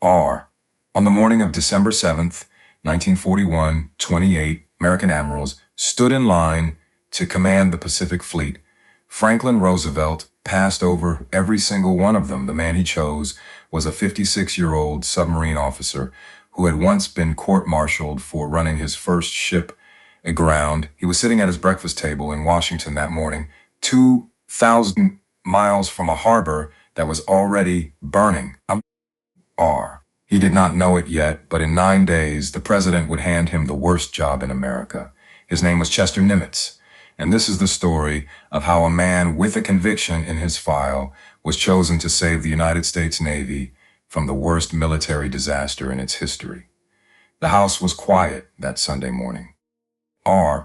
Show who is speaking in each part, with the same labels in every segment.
Speaker 1: R. On the morning of December 7th, 1941, 28 American admirals stood in line to command the Pacific Fleet. Franklin Roosevelt passed over every single one of them. The man he chose was a 56-year-old submarine officer who had once been court-martialed for running his first ship aground. He was sitting at his breakfast table in Washington that morning, 2,000 miles from a harbor that was already burning. He did not know it yet, but in 9 days, the president would hand him the worst job in America. His name was Chester Nimitz, and this is the story of how a man with a conviction in his file was chosen to save the United States Navy from the worst military disaster in its history. The house was quiet that Sunday morning.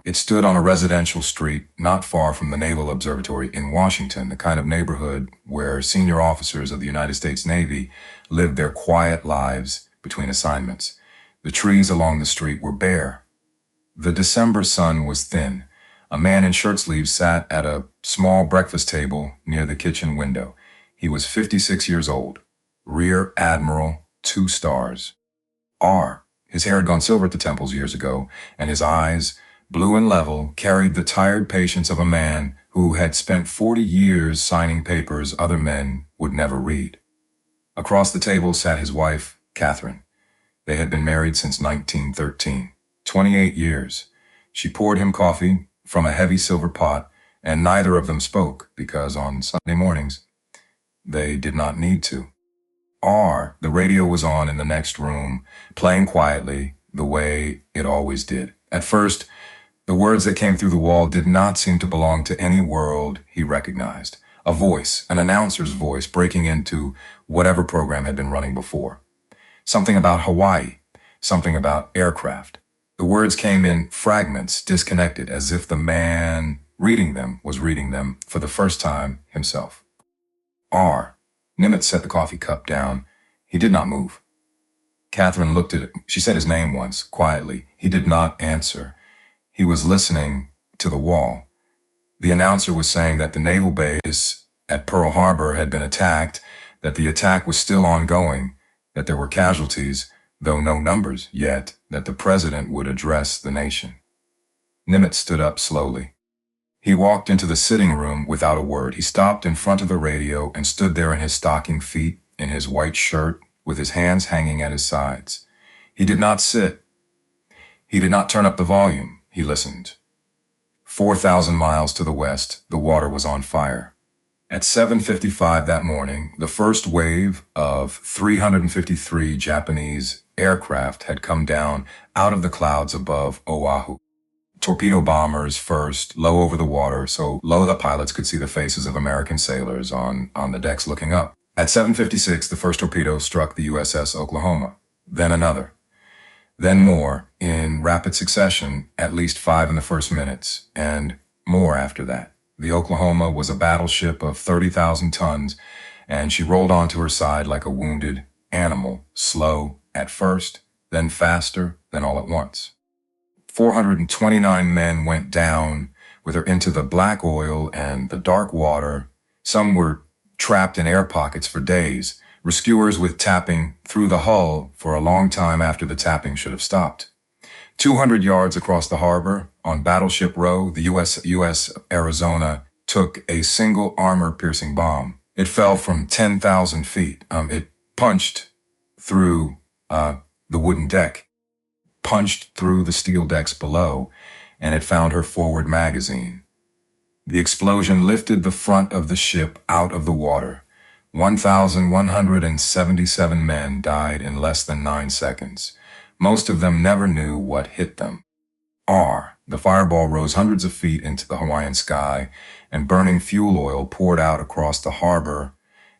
Speaker 1: It stood on a residential street not far from the Naval Observatory in Washington, the kind of neighborhood where senior officers of the United States Navy lived their quiet lives between assignments. The trees along the street were bare. The December sun was thin. A man in shirt sleeves sat at a small breakfast table near the kitchen window. He was 56 years old, Rear Admiral, 2 stars. His hair had gone silver at the temples years ago, and his eyes, blue and level, carried the tired patience of a man who had spent 40 years signing papers other men would never read. Across the table sat his wife, Catherine. They had been married since 1913, 28 years. She poured him coffee from a heavy silver pot, and neither of them spoke because on Sunday mornings, they did not need to. The radio was on in the next room, playing quietly the way it always did. At first, the words that came through the wall did not seem to belong to any world he recognized. A voice, an announcer's voice, breaking into whatever program had been running before. Something about Hawaii, something about aircraft. The words came in fragments, disconnected, as if the man reading them was reading them for the first time himself. Nimitz set the coffee cup down. He did not move. Catherine looked at it. She said his name once, quietly. He did not answer. He was listening to the wall. The announcer was saying that the naval base at Pearl Harbor had been attacked, that the attack was still ongoing, that there were casualties, though no numbers yet, that the president would address the nation. Nimitz stood up slowly. He walked into the sitting room without a word. He stopped in front of the radio and stood there in his stocking feet, in his white shirt, with his hands hanging at his sides. He did not sit. He did not turn up the volume. He listened. 4,000 miles to the west, the water was on fire. At 7:55 that morning, the first wave of 353 Japanese aircraft had come down out of the clouds above Oahu. Torpedo bombers first, low over the water, so low the pilots could see the faces of American sailors on the decks looking up. At 7:56, the first torpedo struck the USS Oklahoma, then another. Then more, in rapid succession, at least 5 in the first minutes, and more after that. The Oklahoma was a battleship of 30,000 tons, and she rolled onto her side like a wounded animal, slow at first, then faster, then all at once. 429 men went down with her into the black oil and the dark water. Some were trapped in air pockets for days, rescuers with tapping through the hull for a long time after the tapping should have stopped. 200 yards across the harbor, on Battleship Row, the USS Arizona took a single armor-piercing bomb. It fell from 10,000 feet. It punched through the wooden deck, punched through the steel decks below, and it found her forward magazine. The explosion lifted the front of the ship out of the water. 1,177 men died in less than 9 seconds. Most of them never knew what hit them. The fireball rose hundreds of feet into the Hawaiian sky, and burning fuel oil poured out across the harbor,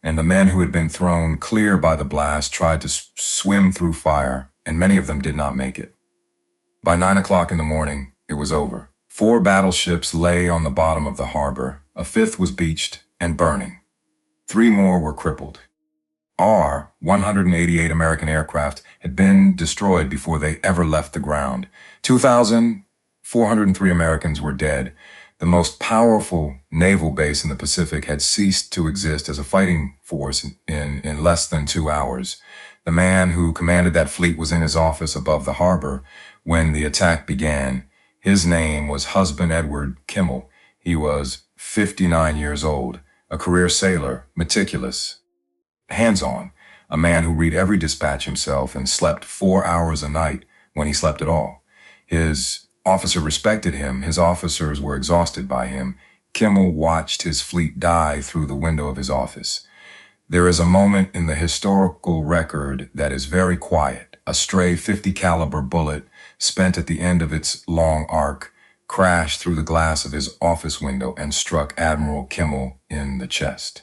Speaker 1: and the men who had been thrown clear by the blast tried to swim through fire, and many of them did not make it. By 9 o'clock in the morning, it was over. 4 battleships lay on the bottom of the harbor. A 5th was beached and burning. 3 more were crippled. 188 American aircraft had been destroyed before they ever left the ground. 2,403 Americans were dead. The most powerful naval base in the Pacific had ceased to exist as a fighting force in less than 2 hours. The man who commanded that fleet was in his office above the harbor when the attack began. His name was Husband Edward Kimmel. He was 59 years old, a career sailor, meticulous, hands-on, a man who read every dispatch himself and slept 4 hours a night when he slept at all. His officer respected him. His officers were exhausted by him. Kimmel watched his fleet die through the window of his office. There is a moment in the historical record that is very quiet. A stray .50 caliber bullet, spent at the end of its long arc, crashed through the glass of his office window and struck Admiral Kimmel in the chest.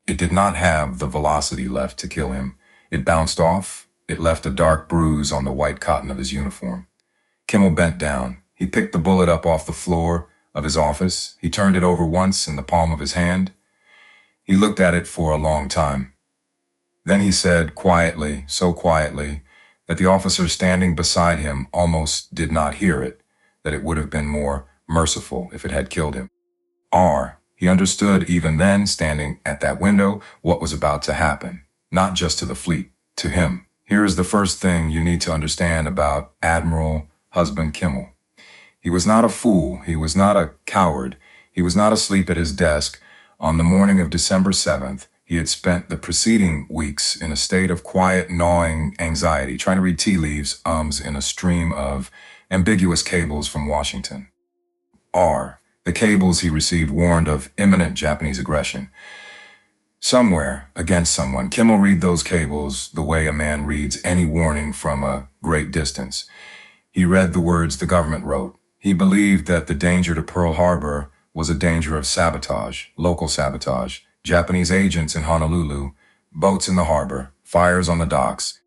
Speaker 1: It did not have the velocity left to kill him. It bounced off. It left a dark bruise on the white cotton of his uniform. Kimmel bent down. He picked the bullet up off the floor of his office. He turned it over once in the palm of his hand. He looked at it for a long time. Then he said quietly, so quietly, that the officer standing beside him almost did not hear it, that it would have been more merciful if it had killed him. He understood even then, standing at that window, what was about to happen, not just to the fleet, to him. Here is the first thing you need to understand about Admiral Husband Kimmel. He was not a fool. He was not a coward. He was not asleep at his desk. On the morning of December 7th, he had spent the preceding weeks in a state of quiet, gnawing anxiety, trying to read tea leaves, in a stream of ambiguous cables from Washington. The cables he received warned of imminent Japanese aggression. Somewhere, against someone, Kimmel read those cables the way a man reads any warning from a great distance. He read the words the government wrote. He believed that the danger to Pearl Harbor was a danger of sabotage, local sabotage, Japanese agents in Honolulu, boats in the harbor, fires on the docks.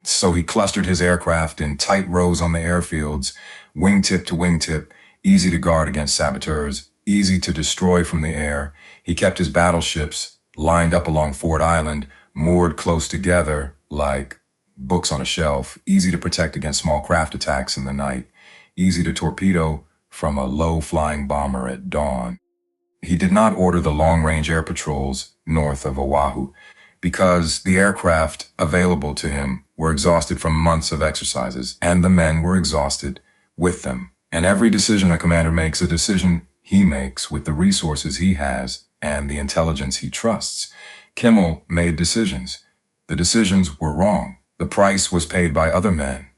Speaker 1: So he clustered his aircraft in tight rows on the airfields, wingtip to wingtip, easy to guard against saboteurs, easy to destroy from the air. He kept his battleships lined up along Ford Island, moored close together like books on a shelf, easy to protect against small craft attacks in the night, easy to torpedo from a low-flying bomber at dawn. He did not order the long-range air patrols north of Oahu because the aircraft available to him were exhausted from months of exercises, and the men were exhausted with them. And every decision a commander makes, a decision he makes with the resources he has and the intelligence he trusts. Kimmel made decisions. The decisions were wrong. The price was paid by other men.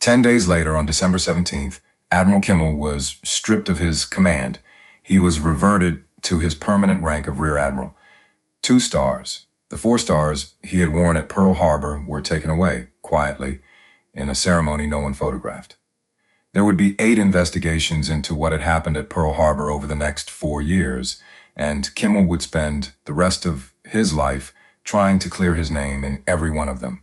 Speaker 1: 10 days later, on December 17th, Admiral Kimmel was stripped of his command. He was reverted to his permanent rank of Rear Admiral. 2 stars. The 4 stars he had worn at Pearl Harbor were taken away, quietly, in a ceremony no one photographed. There would be 8 investigations into what had happened at Pearl Harbor over the next 4 years, and Kimmel would spend the rest of his life trying to clear his name in every one of them.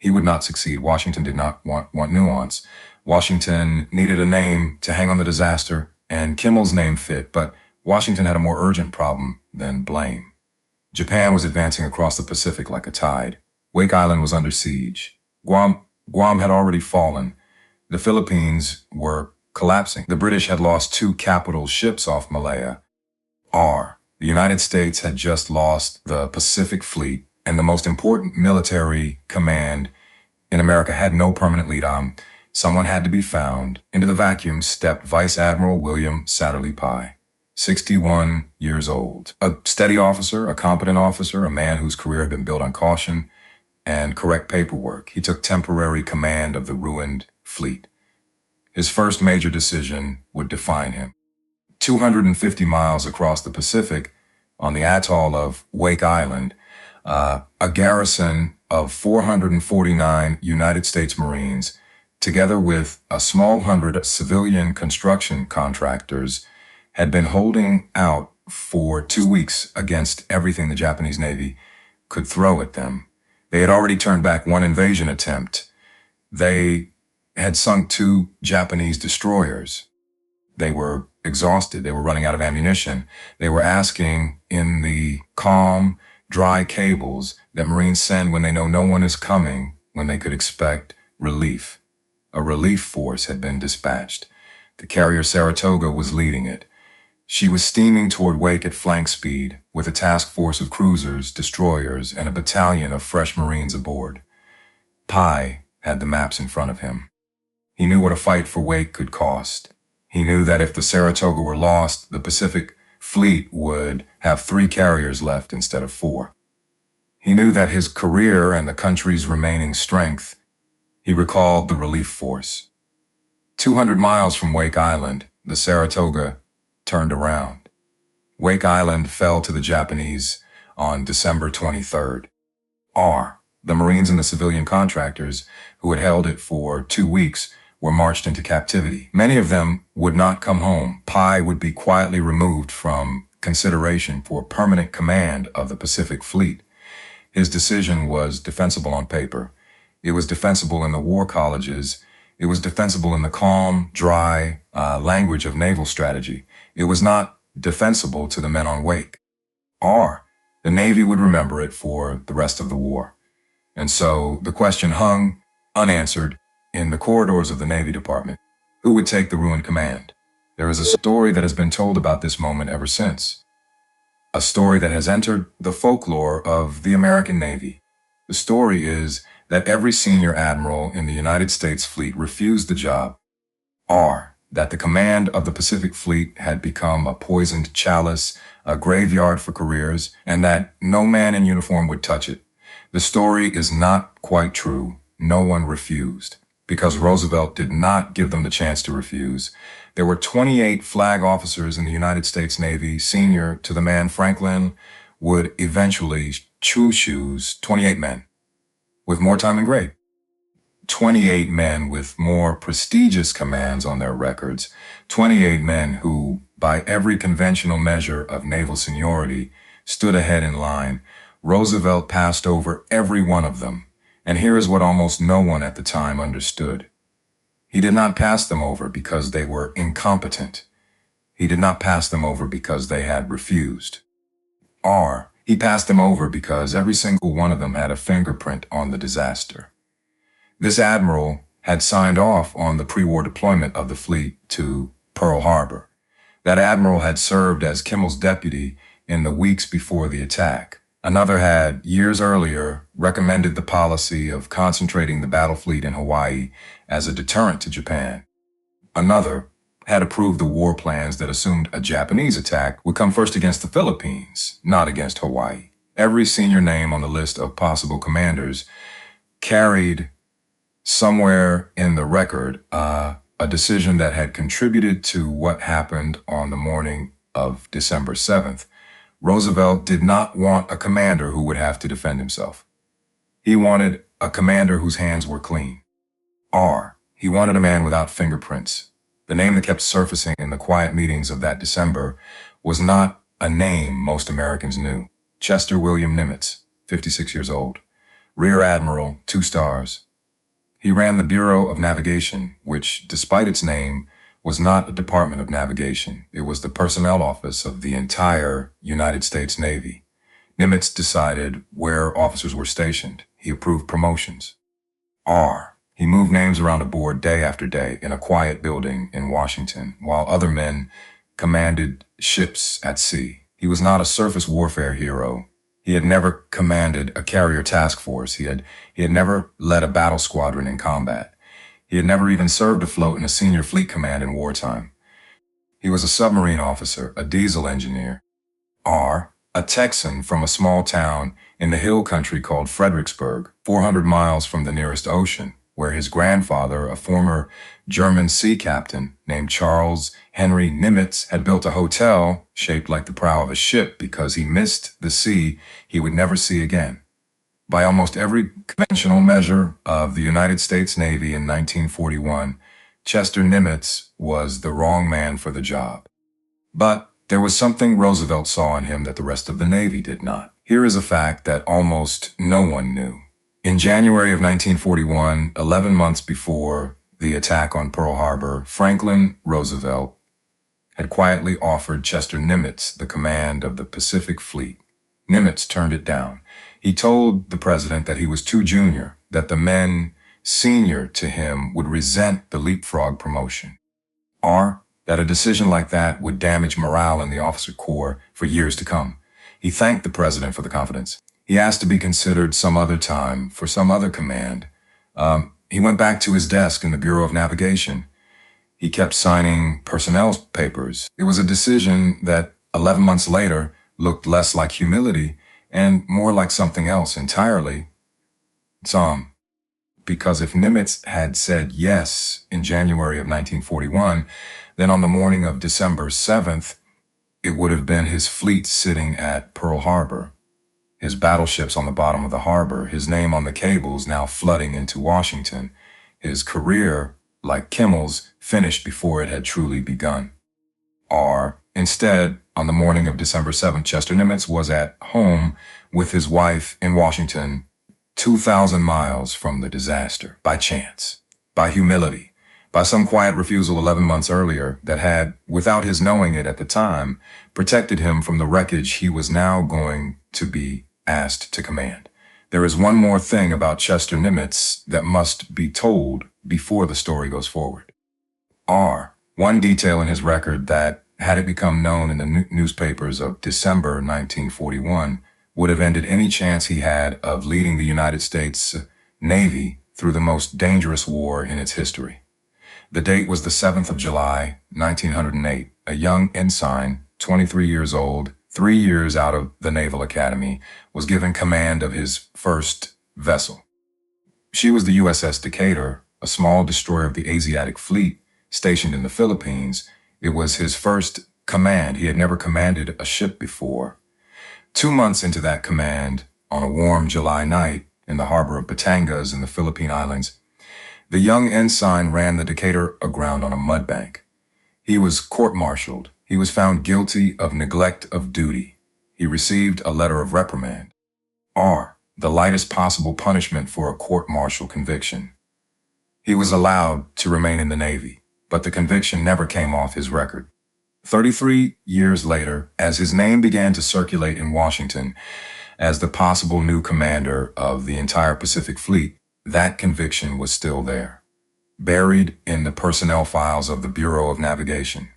Speaker 1: He would not succeed. Washington did not want nuance. Washington needed a name to hang on the disaster, and Kimmel's name fit, but Washington had a more urgent problem than blame. Japan was advancing across the Pacific like a tide. Wake Island was under siege. Guam had already fallen. The Philippines were collapsing. The British had lost 2 capital ships off Malaya. The United States had just lost the Pacific Fleet, and the most important military command in America had no permanent lead. Someone had to be found. Into the vacuum stepped Vice Admiral William Satterley Pye, 61 years old. A steady officer, a competent officer, a man whose career had been built on caution and correct paperwork. He took temporary command of the ruined fleet. His first major decision would define him. 250 miles across the Pacific, on the atoll of Wake Island, a garrison of 449 United States Marines, together with a small hundred civilian construction contractors, had been holding out for 2 weeks against everything the Japanese Navy could throw at them. They had already turned back 1 invasion attempt. They had sunk 2 Japanese destroyers. They were exhausted. They were running out of ammunition. They were asking in the calm, dry cables that Marines send when they know no one is coming, when they could expect relief. A relief force had been dispatched. The carrier Saratoga was leading it. She was steaming toward Wake at flank speed, with a task force of cruisers, destroyers, and a battalion of fresh Marines aboard. Pi had the maps in front of him. He knew what a fight for Wake could cost. He knew that if the Saratoga were lost, the Pacific Fleet would have 3 carriers left instead of 4. He knew that his career and the country's remaining strength. He recalled the relief force. 200 miles from Wake Island, the Saratoga turned around. Wake Island fell to the Japanese on December 23rd. The Marines and the civilian contractors who had held it for 2 weeks were marched into captivity. Many of them would not come home. Pi would be quietly removed from consideration for permanent command of the Pacific Fleet. His decision was defensible on paper. It was defensible in the war colleges. It was defensible in the calm, dry language of naval strategy. It was not defensible to the men on Wake. The Navy would remember it for the rest of the war. And so the question hung unanswered in the corridors of the Navy Department. Who would take the ruined command? There is a story that has been told about this moment ever since. A story that has entered the folklore of the American Navy. The story is that every senior admiral in the United States fleet refused the job. That the command of the Pacific Fleet had become a poisoned chalice, a graveyard for careers, and that no man in uniform would touch it. The story is not quite true. No one refused, because Roosevelt did not give them the chance to refuse. There were 28 flag officers in the United States Navy, senior to the man Franklin would eventually choose 28 men with more time and grade. 28 men with more prestigious commands on their records, 28 men who, by every conventional measure of naval seniority, stood ahead in line. Roosevelt passed over every one of them, and here is what almost no one at the time understood. He did not pass them over because they were incompetent. He did not pass them over because they had refused. He passed them over because every single one of them had a fingerprint on the disaster. This admiral had signed off on the pre-war deployment of the fleet to Pearl Harbor. That admiral had served as Kimmel's deputy in the weeks before the attack. Another had, years earlier, recommended the policy of concentrating the battle fleet in Hawaii as a deterrent to Japan. Another had approved the war plans that assumed a Japanese attack would come first against the Philippines, not against Hawaii. Every senior name on the list of possible commanders carried somewhere in the record a decision that had contributed to what happened on the morning of December 7th. Roosevelt did not want a commander who would have to defend himself. He wanted a commander whose hands were clean. He wanted a man without fingerprints. The name that kept surfacing in the quiet meetings of that December was not a name most Americans knew. Chester William Nimitz, 56 years old. Rear Admiral, 2 stars. He ran the Bureau of Navigation, which, despite its name, was not a department of navigation. It was the personnel office of the entire United States Navy. Nimitz decided where officers were stationed. He approved promotions. He moved names around a board day after day in a quiet building in Washington, while other men commanded ships at sea. He was not a surface warfare hero. He had never commanded a carrier task force. He had never led a battle squadron in combat. He had never even served afloat in a senior fleet command in wartime. He was a submarine officer, a diesel engineer. A Texan from a small town in the hill country called Fredericksburg, 400 miles from the nearest ocean, where his grandfather, a former German sea captain named Charles Henry Nimitz, had built a hotel shaped like the prow of a ship because he missed the sea he would never see again. By almost every conventional measure of the United States Navy in 1941, Chester Nimitz was the wrong man for the job. But there was something Roosevelt saw in him that the rest of the Navy did not. Here is a fact that almost no one knew. In January of 1941, 11 months before the attack on Pearl Harbor, Franklin Roosevelt had quietly offered Chester Nimitz the command of the Pacific Fleet. Nimitz turned it down. He told the president that he was too junior, that the men senior to him would resent the leapfrog promotion. that a decision like that would damage morale in the officer corps for years to come. He thanked the president for the confidence. He asked to be considered some other time for some other command. He went back to his desk in the Bureau of Navigation. He kept signing personnel papers. It was a decision that 11 months later looked less like humility and more like something else entirely. Because if Nimitz had said yes in January of 1941, then on the morning of December 7th, it would have been his fleet sitting at Pearl Harbor, his battleships on the bottom of the harbor, his name on the cables now flooding into Washington, his career, like Kimmel's, finished before it had truly begun. Instead, on the morning of December 7th, Chester Nimitz was at home with his wife in Washington, 2,000 miles from the disaster, by chance, by humility, by some quiet refusal 11 months earlier that had, without his knowing it at the time, protected him from the wreckage he was now going to be asked to command. There is one more thing about Chester Nimitz that must be told before the story goes forward. One detail in his record that, had it become known in the newspapers of December 1941, would have ended any chance he had of leading the United States Navy through the most dangerous war in its history. The date was the 7th of July, 1908. A young ensign, 23 years old, 3 years out of the Naval Academy, was given command of his first vessel. She was the USS Decatur, a small destroyer of the Asiatic Fleet, stationed in the Philippines. It was his first command. He had never commanded a ship before. 2 months into that command, on a warm July night in the harbor of Batangas in the Philippine Islands, the young ensign ran the Decatur aground on a mudbank. He was court-martialed. He was found guilty of neglect of duty. He received a letter of reprimand. The lightest possible punishment for a court-martial conviction. He was allowed to remain in the Navy, but the conviction never came off his record. 33 years later, as his name began to circulate in Washington as the possible new commander of the entire Pacific Fleet, that conviction was still there, buried in the personnel files of the Bureau of Navigation.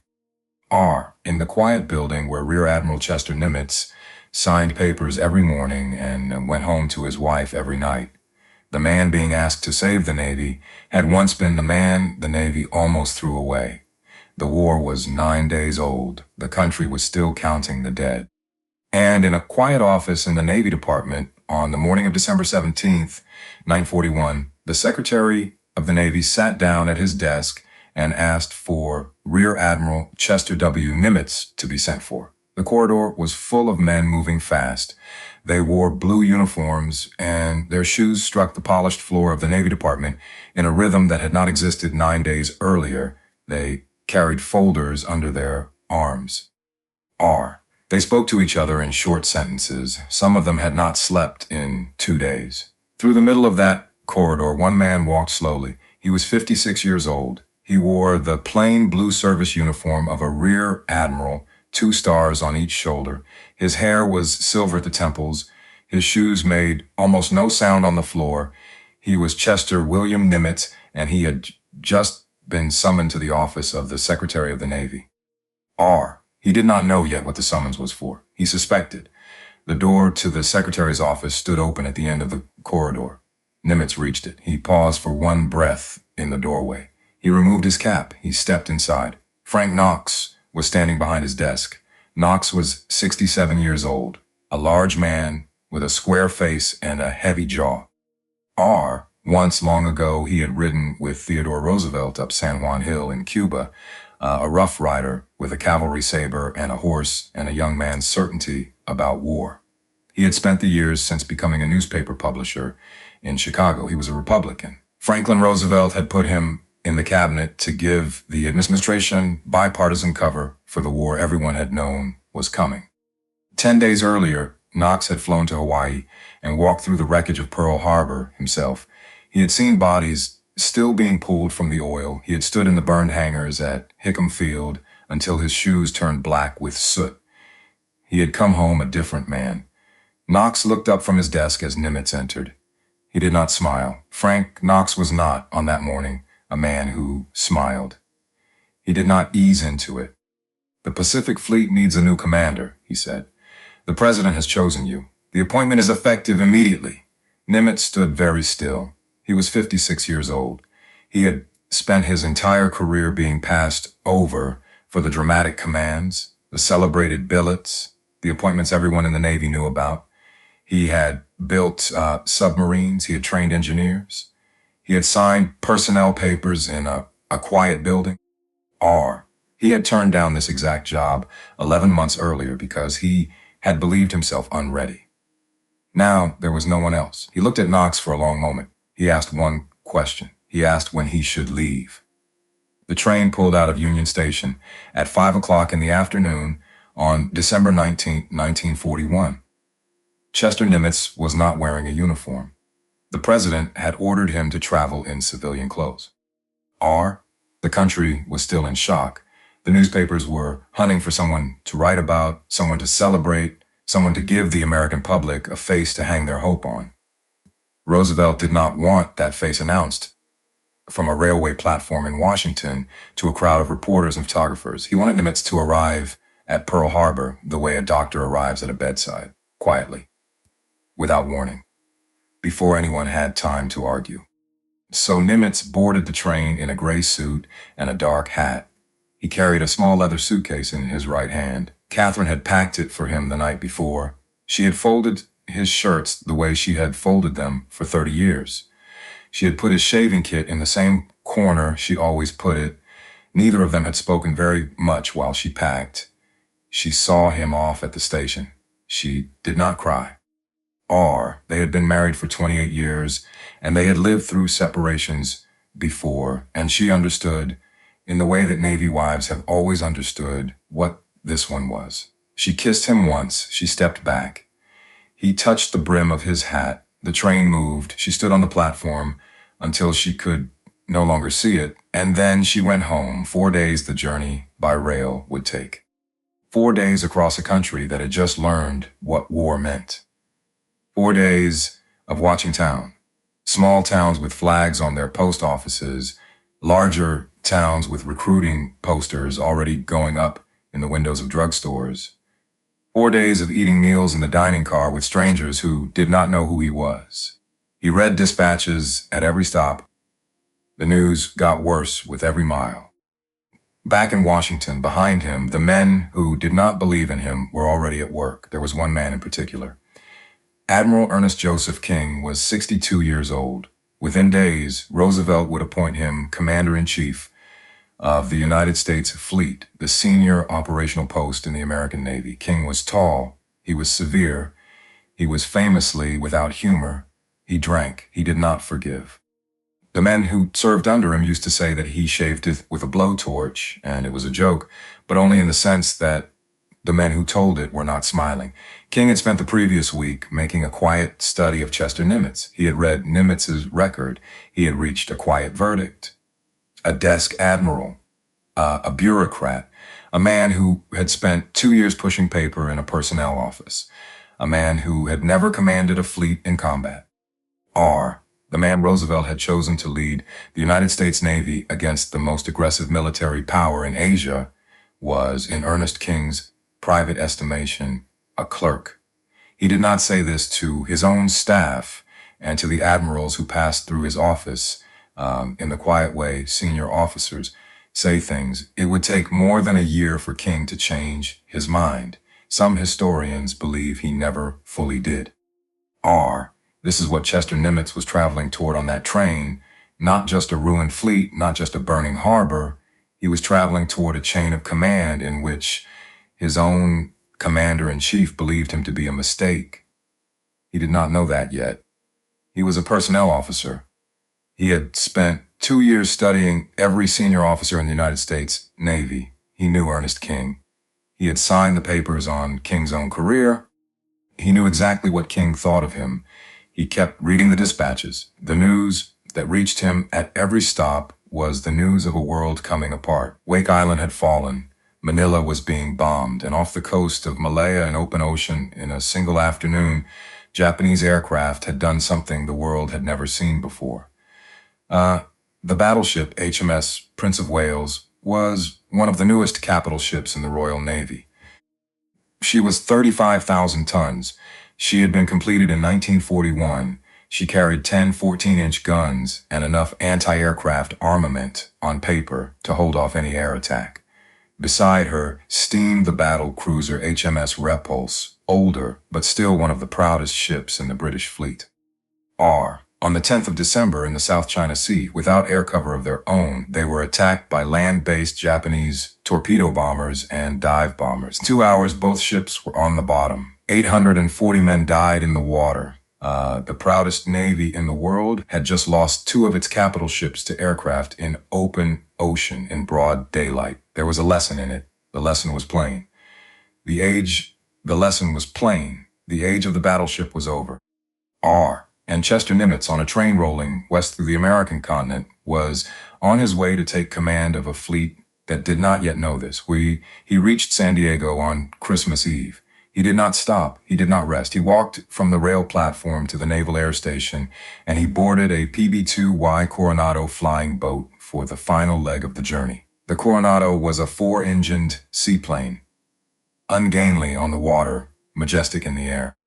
Speaker 1: In the quiet building where Rear Admiral Chester Nimitz signed papers every morning and went home to his wife every night. The man being asked to save the Navy had once been the man the Navy almost threw away. The war was 9 days old. The country was still counting the dead. And in a quiet office in the Navy Department, on the morning of December 17th, 1941, the Secretary of the Navy sat down at his desk and asked for Rear Admiral Chester W. Nimitz to be sent for. The corridor was full of men moving fast. They wore blue uniforms, and their shoes struck the polished floor of the Navy Department in a rhythm that had not existed 9 days earlier. They carried folders under their arms. They spoke to each other in short sentences. Some of them had not slept in 2 days. Through the middle of that corridor, one man walked slowly. He was 56 years old. He wore the plain blue service uniform of a rear admiral, 2 stars on each shoulder. His hair was silver at the temples. His shoes made almost no sound on the floor. He was Chester William Nimitz, and he had just been summoned to the office of the Secretary of the Navy. He did not know yet what the summons was for. He suspected. The door to the Secretary's office stood open at the end of the corridor. Nimitz reached it. He paused for one breath in the doorway. He removed his cap. He stepped inside. Frank Knox was standing behind his desk. Knox was 67 years old, a large man with a square face and a heavy jaw. Once long ago, he had ridden with Theodore Roosevelt up San Juan Hill in Cuba, a rough rider with a cavalry saber and a horse and a young man's certainty about war. He had spent the years since becoming a newspaper publisher in Chicago. He was a Republican. Franklin Roosevelt had put him in the cabinet to give the administration bipartisan cover for the war everyone had known was coming. 10 days earlier, Knox had flown to Hawaii and walked through the wreckage of Pearl Harbor himself. He had seen bodies still being pulled from the oil. He had stood in the burned hangars at Hickam Field until his shoes turned black with soot. He had come home a different man. Knox looked up from his desk as Nimitz entered. He did not smile. Frank Knox was not, on that morning, a man who smiled. He did not ease into it. "The Pacific Fleet needs a new commander," he said. "The president has chosen you. The appointment is effective immediately." Nimitz stood very still. He was 56 years old. He had spent his entire career being passed over for the dramatic commands, the celebrated billets, the appointments everyone in the Navy knew about. He had built submarines. He had trained engineers. He had signed personnel papers in a quiet building. He had turned down this exact job 11 months earlier because he had believed himself unready. Now there was no one else. He looked at Knox for a long moment. He asked one question. He asked when he should leave. The train pulled out of Union Station at 5 o'clock in the afternoon on December 19, 1941. Chester Nimitz was not wearing a uniform. The president had ordered him to travel in civilian clothes. The country was still in shock. The newspapers were hunting for someone to write about, someone to celebrate, someone to give the American public a face to hang their hope on. Roosevelt did not want that face announced from a railway platform in Washington to a crowd of reporters and photographers. He wanted Nimitz to arrive at Pearl Harbor the way a doctor arrives at a bedside, quietly, without warning, before anyone had time to argue. So Nimitz boarded the train in a gray suit and a dark hat. He carried a small leather suitcase in his right hand. Catherine had packed it for him the night before. She had folded his shirts the way she had folded them for 30 years. She had put his shaving kit in the same corner she always put it. Neither of them had spoken very much while she packed. She saw him off at the station. She did not cry. They had been married for 28 years, and they had lived through separations before, and she understood, in the way that Navy wives have always understood, what this one was. She kissed him once. She stepped back. He touched the brim of his hat. The train moved. She stood on the platform until she could no longer see it, and then she went home. 4 days the journey by rail would take. 4 days across a country that had just learned what war meant. 4 days of watching town. Small towns with flags on their post offices, larger towns with recruiting posters already going up in the windows of drugstores. 4 days of eating meals in the dining car with strangers who did not know who he was. He read dispatches at every stop. The news got worse with every mile. Back in Washington, behind him, the men who did not believe in him were already at work. There was one man in particular. Admiral Ernest Joseph King was 62 years old. Within days, Roosevelt would appoint him Commander-in-Chief of the United States Fleet, the senior operational post in the American Navy. King was tall. He was severe. He was famously without humor. He drank. He did not forgive. The men who served under him used to say that he shaved it with a blowtorch, and it was a joke, but only in the sense that the men who told it were not smiling. King had spent the previous week making a quiet study of Chester Nimitz. He had read Nimitz's record. He had reached a quiet verdict. A desk admiral, a bureaucrat, a man who had spent 2 years pushing paper in a personnel office, a man who had never commanded a fleet in combat. The man Roosevelt had chosen to lead the United States Navy against the most aggressive military power in Asia was, in Ernest King's private estimation, a clerk. He did not say this to his own staff and to the admirals who passed through his office in the quiet way senior officers say things. It would take more than a year for King to change his mind. Some historians believe he never fully did. This is what Chester Nimitz was traveling toward on that train, not just a ruined fleet, not just a burning harbor. He was traveling toward a chain of command in which his own commander-in-chief believed him to be a mistake. He did not know that yet. He was a personnel officer. He had spent 2 years studying every senior officer in the United States Navy. He knew Ernest King. He had signed the papers on King's own career. He knew exactly what King thought of him. He kept reading the dispatches. The news that reached him at every stop was the news of a world coming apart. Wake Island had fallen. Manila was being bombed, and off the coast of Malaya and open ocean in a single afternoon, Japanese aircraft had done something the world had never seen before. The battleship HMS Prince of Wales was one of the newest capital ships in the Royal Navy. She was 35,000 tons. She had been completed in 1941. She carried 10 14-inch guns and enough anti-aircraft armament on paper to hold off any air attack. Beside her steamed the battle cruiser HMS Repulse, older but still one of the proudest ships in the British fleet. On the 10th of December in the South China Sea, without air cover of their own, they were attacked by land-based Japanese torpedo bombers and dive bombers. In 2 hours, both ships were on the bottom. 840 men died in the water. The proudest navy in the world had just lost 2 of its capital ships to aircraft in open ocean in broad daylight. There was a lesson in it. The lesson was plain. The lesson was plain. The age of the battleship was over. And Chester Nimitz, on a train rolling west through the American continent, was on his way to take command of a fleet that did not yet know this. He reached San Diego on Christmas Eve. He did not stop. He did not rest. He walked from the rail platform to the Naval Air Station, and he boarded a PB-2Y Coronado flying boat for the final leg of the journey. The Coronado was a 4-engined seaplane, ungainly on the water, majestic in the air.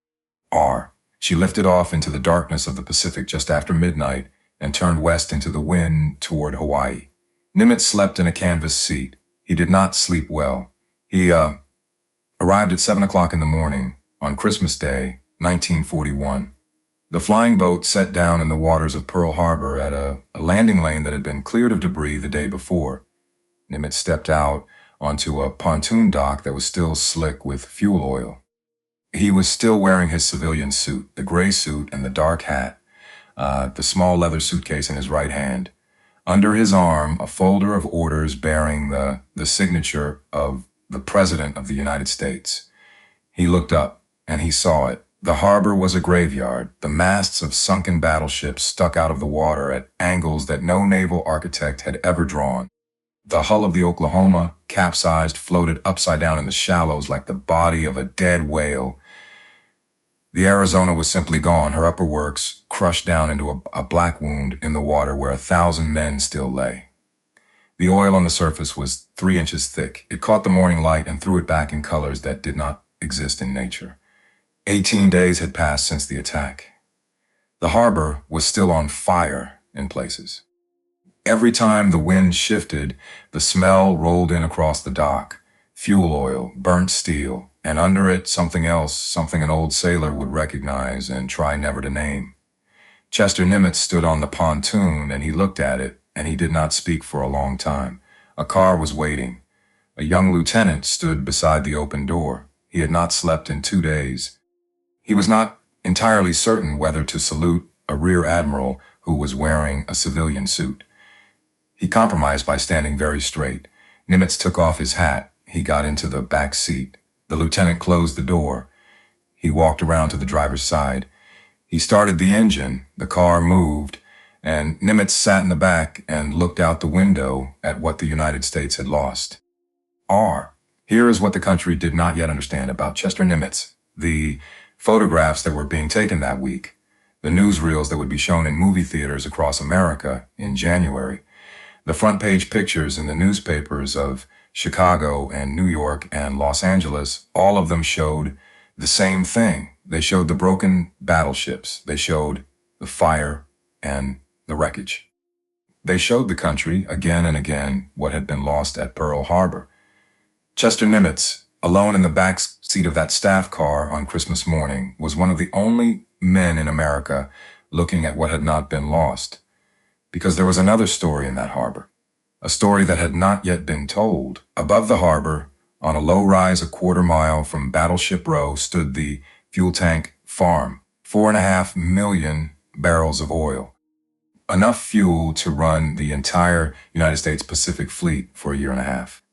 Speaker 1: She lifted off into the darkness of the Pacific just after midnight and turned west into the wind toward Hawaii. Nimitz slept in a canvas seat. He did not sleep well. He arrived at 7 o'clock in the morning on Christmas Day, 1941. The flying boat set down in the waters of Pearl Harbor at a landing lane that had been cleared of debris the day before. Nimitz stepped out onto a pontoon dock that was still slick with fuel oil. He was still wearing his civilian suit, the gray suit and the dark hat, the small leather suitcase in his right hand. Under his arm, a folder of orders bearing the signature of the President of the United States. He looked up, and he saw it. The harbor was a graveyard. The masts of sunken battleships stuck out of the water at angles that no naval architect had ever drawn. The hull of the Oklahoma, capsized, floated upside down in the shallows like the body of a dead whale. The Arizona was simply gone, her upper works crushed down into a black wound in the water where 1,000 men still lay. The oil on the surface was 3 inches thick. It caught the morning light and threw it back in colors that did not exist in nature. 18 days had passed since the attack. The harbor was still on fire in places. Every time the wind shifted, the smell rolled in across the dock. Fuel oil, burnt steel, and under it something else, something an old sailor would recognize and try never to name. Chester Nimitz stood on the pontoon and he looked at it, and he did not speak for a long time. A car was waiting. A young lieutenant stood beside the open door. He had not slept in 2 days. He was not entirely certain whether to salute a rear admiral who was wearing a civilian suit. He compromised by standing very straight. Nimitz took off his hat. He got into the back seat. The lieutenant closed the door. He walked around to the driver's side. He started the engine. The car moved, and Nimitz sat in the back and looked out the window at what the United States had lost. Here is what the country did not yet understand about Chester Nimitz. The photographs that were being taken that week, the newsreels that would be shown in movie theaters across America in January, the front page pictures in the newspapers of Chicago and New York and Los Angeles, all of them showed the same thing. They showed the broken battleships. They showed the fire and the wreckage. They showed the country again and again what had been lost at Pearl Harbor. Chester Nimitz, alone in the back seat of that staff car on Christmas morning, was one of the only men in America looking at what had not been lost. Because there was another story in that harbor, a story that had not yet been told. Above the harbor, on a low rise a quarter mile from Battleship Row, stood the fuel tank farm, 4.5 million barrels of oil. Enough fuel to run the entire United States Pacific Fleet for a year and a half.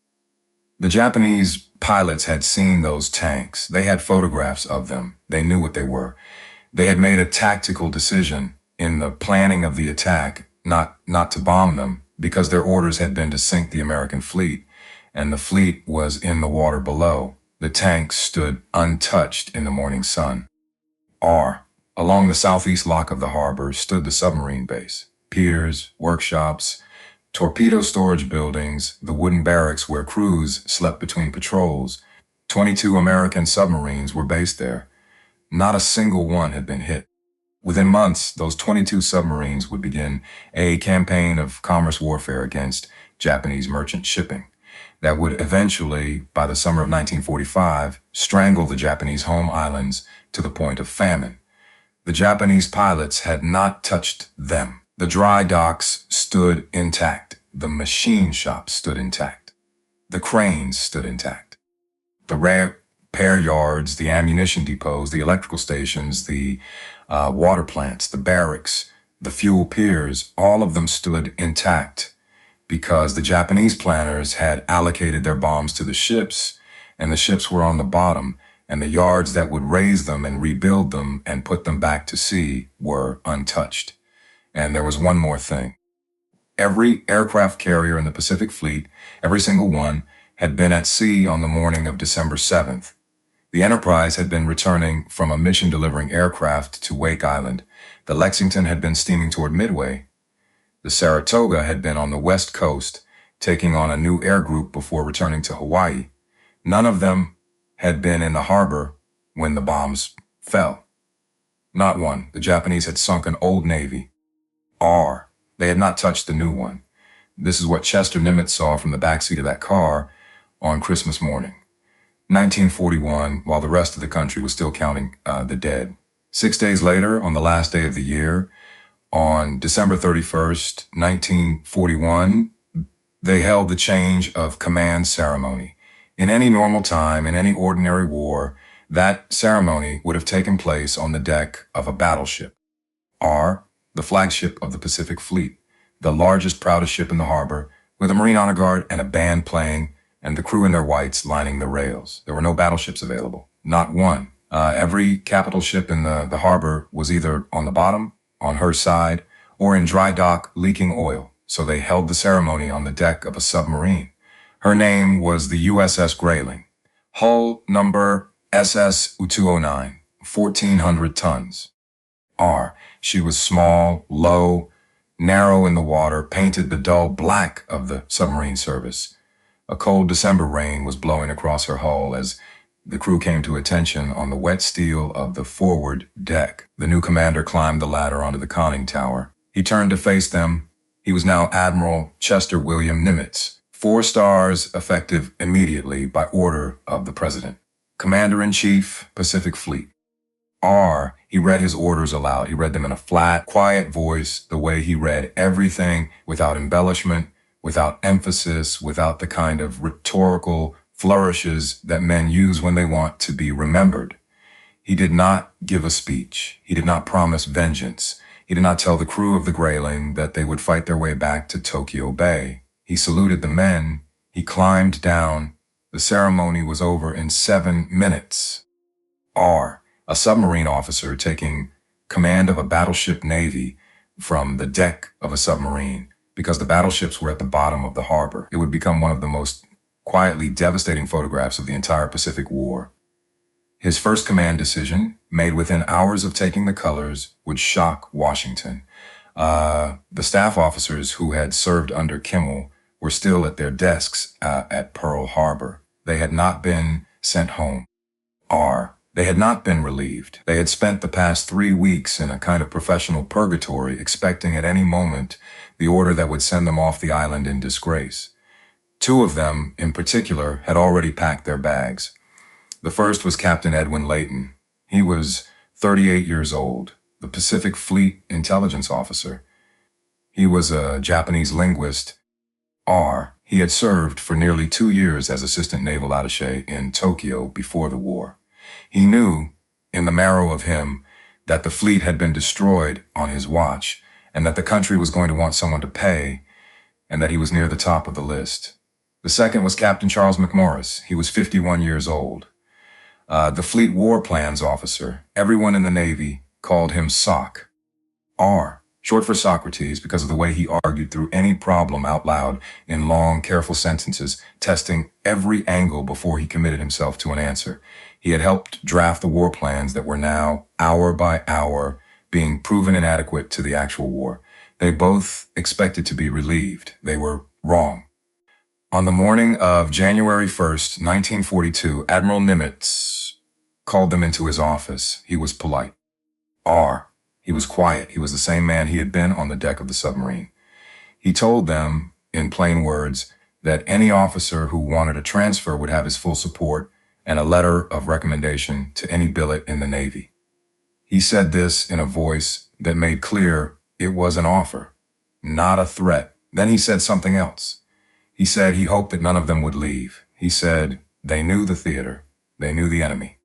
Speaker 1: The Japanese pilots had seen those tanks. They had photographs of them. They knew what they were. They had made a tactical decision in the planning of the attack not to bomb them, because their orders had been to sink the American fleet, and the fleet was in the water below. The tanks stood untouched in the morning sun. Along the southeast lock of the harbor stood the submarine base. Piers, workshops, torpedo storage buildings, the wooden barracks where crews slept between patrols. 22 American submarines were based there. Not a single one had been hit. Within months, those 22 submarines would begin a campaign of commerce warfare against Japanese merchant shipping that would eventually, by the summer of 1945, strangle the Japanese home islands to the point of famine. The Japanese pilots had not touched them. The dry docks stood intact. The machine shops stood intact. The cranes stood intact. The repair yards, the ammunition depots, the electrical stations, the water plants, the barracks, the fuel piers, all of them stood intact because the Japanese planners had allocated their bombs to the ships, and the ships were on the bottom, and the yards that would raise them and rebuild them and put them back to sea were untouched. And there was one more thing. Every aircraft carrier in the Pacific Fleet, every single one, had been at sea on the morning of December 7th. The Enterprise had been returning from a mission delivering aircraft to Wake Island. The Lexington had been steaming toward Midway. The Saratoga had been on the west coast, taking on a new air group before returning to Hawaii. None of them had been in the harbor when the bombs fell. Not one. The Japanese had sunk an old Navy. They had not touched the new one. This is what Chester Nimitz saw from the backseat of that car on Christmas morning, 1941, while the rest of the country was still counting the dead. 6 days later, on the last day of the year, on December 31st, 1941, they held the change of command ceremony. In any normal time, in any ordinary war, that ceremony would have taken place on the deck of a battleship. The flagship of the Pacific Fleet, the largest, proudest ship in the harbor, with a Marine Honor Guard and a band playing, and the crew in their whites lining the rails. There were no battleships available, not one. Every capital ship in the harbor was either on the bottom, on her side, or in dry dock leaking oil, so they held the ceremony on the deck of a submarine. Her name was the USS Grayling. Hull number SS U-209, 1,400 tons. She was small, low, narrow in the water, painted the dull black of the submarine service. A cold December rain was blowing across her hull as the crew came to attention on the wet steel of the forward deck. The new commander climbed the ladder onto the conning tower. He turned to face them. He was now Admiral Chester W. Nimitz, 4 stars effective immediately by order of the President. Commander-in-Chief, Pacific Fleet. He read his orders aloud. He read them in a flat, quiet voice, the way he read everything, without embellishment, without emphasis, without the kind of rhetorical flourishes that men use when they want to be remembered. He did not give a speech. He did not promise vengeance. He did not tell the crew of the Grayling that they would fight their way back to Tokyo Bay. He saluted the men. He climbed down. The ceremony was over in 7 minutes. A submarine officer taking command of a battleship navy from the deck of a submarine, because the battleships were at the bottom of the harbor. It would become one of the most quietly devastating photographs of the entire Pacific War. His first command decision, made within hours of taking the colors, would shock Washington. The staff officers who had served under Kimmel were still at their desks at Pearl Harbor. They had not been sent home. They had not been relieved. They had spent the past 3 weeks in a kind of professional purgatory, expecting at any moment the order that would send them off the island in disgrace. 2 of them, in particular, had already packed their bags. The first was Captain Edwin Layton. He was 38 years old, the Pacific Fleet intelligence officer. He was a Japanese linguist. He had served for nearly 2 years as assistant naval attaché in Tokyo before the war. He knew, in the marrow of him, that the fleet had been destroyed on his watch, and that the country was going to want someone to pay, and that he was near the top of the list. The second was Captain Charles McMorris. He was 51 years old. The Fleet War Plans officer. Everyone in the Navy called him SOC. Short for Socrates, because of the way he argued through any problem out loud in long, careful sentences, testing every angle before he committed himself to an answer. He had helped draft the war plans that were now, hour by hour, being proven inadequate to the actual war. They both expected to be relieved. They were wrong. On the morning of January 1st, 1942, Admiral Nimitz called them into his office. He was polite. He was quiet. He was the same man he had been on the deck of the submarine. He told them, in plain words, that any officer who wanted a transfer would have his full support and a letter of recommendation to any billet in the Navy. He said this in a voice that made clear it was an offer, not a threat. Then he said something else. He said he hoped that none of them would leave. He said they knew the theater, they knew the enemy.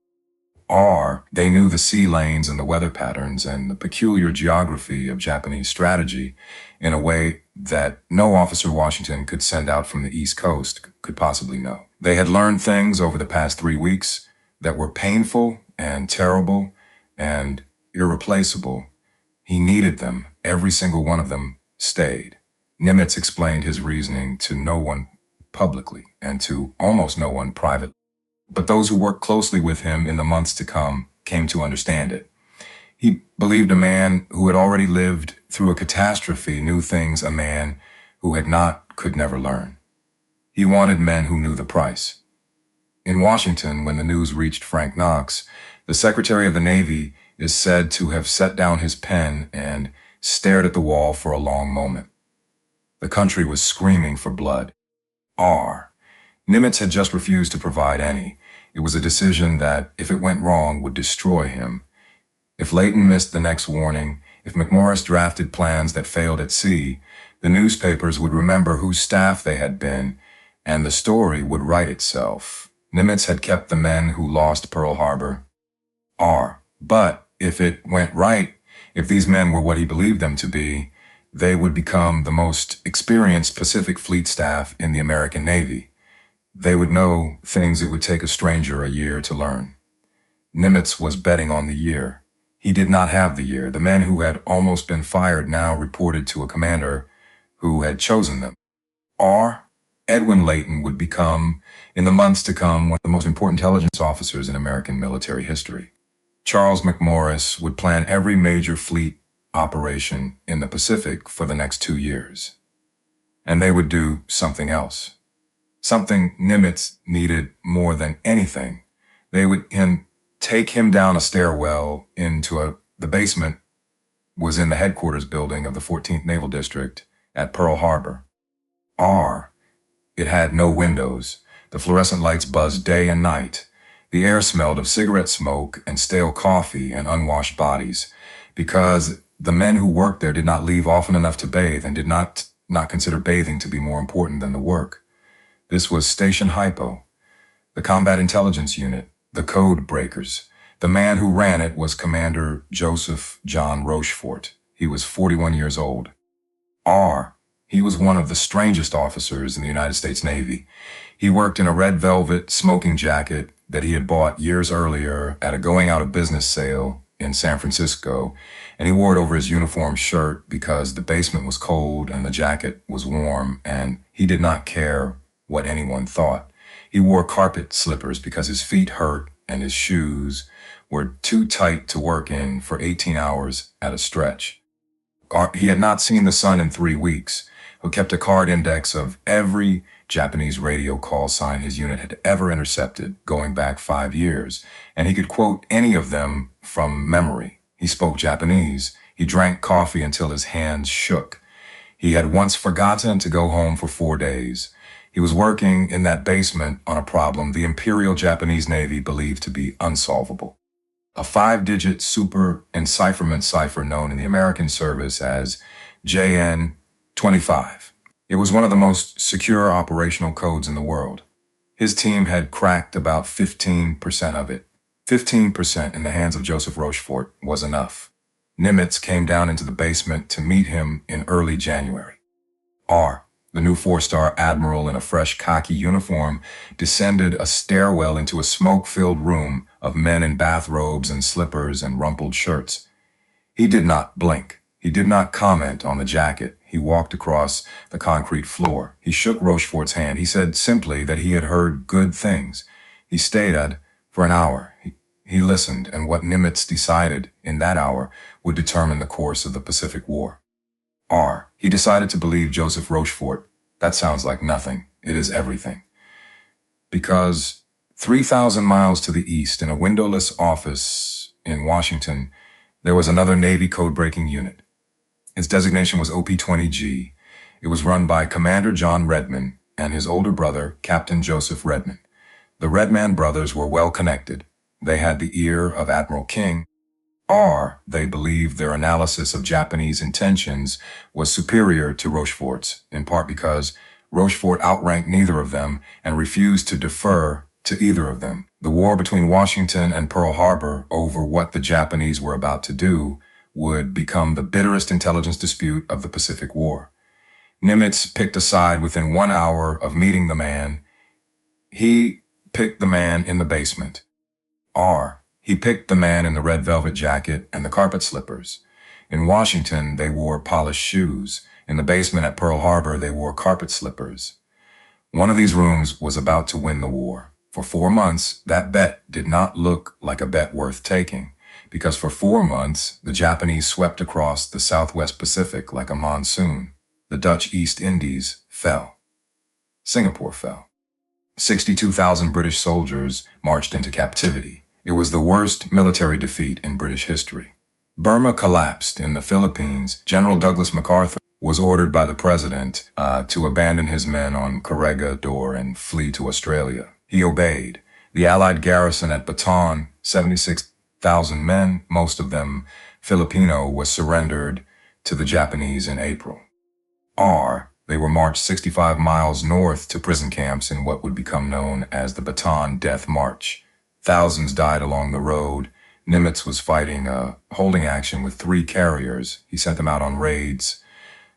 Speaker 1: They knew the sea lanes and the weather patterns and the peculiar geography of Japanese strategy in a way that no officer Washington could send out from the East Coast could possibly know. They had learned things over the past 3 weeks that were painful and terrible and irreplaceable. He needed them. Every single one of them stayed. Nimitz explained his reasoning to no one publicly and to almost no one privately. But those who worked closely with him in the months to come came to understand it. He believed a man who had already lived through a catastrophe knew things a man who had not could never learn. He wanted men who knew the price. In Washington, when the news reached Frank Knox, the Secretary of the Navy is said to have set down his pen and stared at the wall for a long moment. The country was screaming for blood. Nimitz had just refused to provide any. It was a decision that, if it went wrong, would destroy him. If Leighton missed the next warning, if McMorris drafted plans that failed at sea, the newspapers would remember whose staff they had been, and the story would write itself. Nimitz had kept the men who lost Pearl Harbor. But if it went right, if these men were what he believed them to be, they would become the most experienced Pacific Fleet staff in the American Navy. They would know things it would take a stranger a year to learn. Nimitz was betting on the year. He did not have the year. The men who had almost been fired now reported to a commander who had chosen them. Edwin Leighton would become, in the months to come, one of the most important intelligence officers in American military history. Charles McMorris would plan every major fleet operation in the Pacific for the next 2 years. And they would do something else. Something Nimitz needed more than anything. They would take him down a stairwell into the basement was in the headquarters building of the 14th Naval District at Pearl Harbor. It had no windows. The fluorescent lights buzzed day and night. The air smelled of cigarette smoke and stale coffee and unwashed bodies, because the men who worked there did not leave often enough to bathe and did not consider bathing to be more important than the work. This was Station Hypo, the Combat Intelligence Unit, the Code Breakers. The man who ran it was Commander Joseph John Rochefort. He was 41 years old. He was one of the strangest officers in the United States Navy. He worked in a red velvet smoking jacket that he had bought years earlier at a going-out-of-business sale in San Francisco, and he wore it over his uniform shirt because the basement was cold and the jacket was warm, and he did not care what anyone thought. He wore carpet slippers because his feet hurt and his shoes were too tight to work in for 18 hours at a stretch. He had not seen the sun in 3 weeks, who kept a card index of every Japanese radio call sign his unit had ever intercepted, going back 5 years, and he could quote any of them from memory. He spoke Japanese. He drank coffee until his hands shook. He had once forgotten to go home for 4 days. He was working in that basement on a problem the Imperial Japanese Navy believed to be unsolvable. A 5-digit super encipherment cipher known in the American service as JN-25. It was one of the most secure operational codes in the world. His team had cracked about 15% of it. 15% in the hands of Joseph Rochefort was enough. Nimitz came down into the basement to meet him in early January. The new 4-star admiral in a fresh khaki uniform descended a stairwell into a smoke-filled room of men in bathrobes and slippers and rumpled shirts. He did not blink. He did not comment on the jacket. He walked across the concrete floor. He shook Rochefort's hand. He said simply that he had heard good things. He stayed for an hour. He listened, and what Nimitz decided in that hour would determine the course of the Pacific War. R. He decided to believe Joseph Rochefort. That sounds like nothing. It is everything. Because 3,000 miles to the east, in a windowless office in Washington, there was another Navy code-breaking unit. Its designation was OP-20G. It was run by Commander John Redman and his older brother, Captain Joseph Redman. The Redman brothers were well connected. They had the ear of Admiral King. Or they believed their analysis of Japanese intentions was superior to Rochefort's, in part because Rochefort outranked neither of them and refused to defer to either of them. The war between Washington and Pearl Harbor over what the Japanese were about to do would become the bitterest intelligence dispute of the Pacific War. Nimitz picked a side within 1 hour of meeting the man. He picked the man in the basement. He picked the man in the red velvet jacket and the carpet slippers. In Washington, they wore polished shoes. In the basement at Pearl Harbor, they wore carpet slippers. One of these rooms was about to win the war. For 4 months, that bet did not look like a bet worth taking, because for 4 months, the Japanese swept across the Southwest Pacific like a monsoon. The Dutch East Indies fell. Singapore fell. 62,000 British soldiers marched into captivity. It was the worst military defeat in British history. Burma collapsed. In the Philippines, General Douglas MacArthur was ordered by the president to abandon his men on Corregidor and flee to Australia. He obeyed. The Allied garrison at Bataan, 76,000 men, most of them Filipino, was surrendered to the Japanese in April. They were marched 65 miles north to prison camps in what would become known as the Bataan Death March. Thousands died along the road. Nimitz was fighting a holding action with 3 carriers. He sent them out on raids.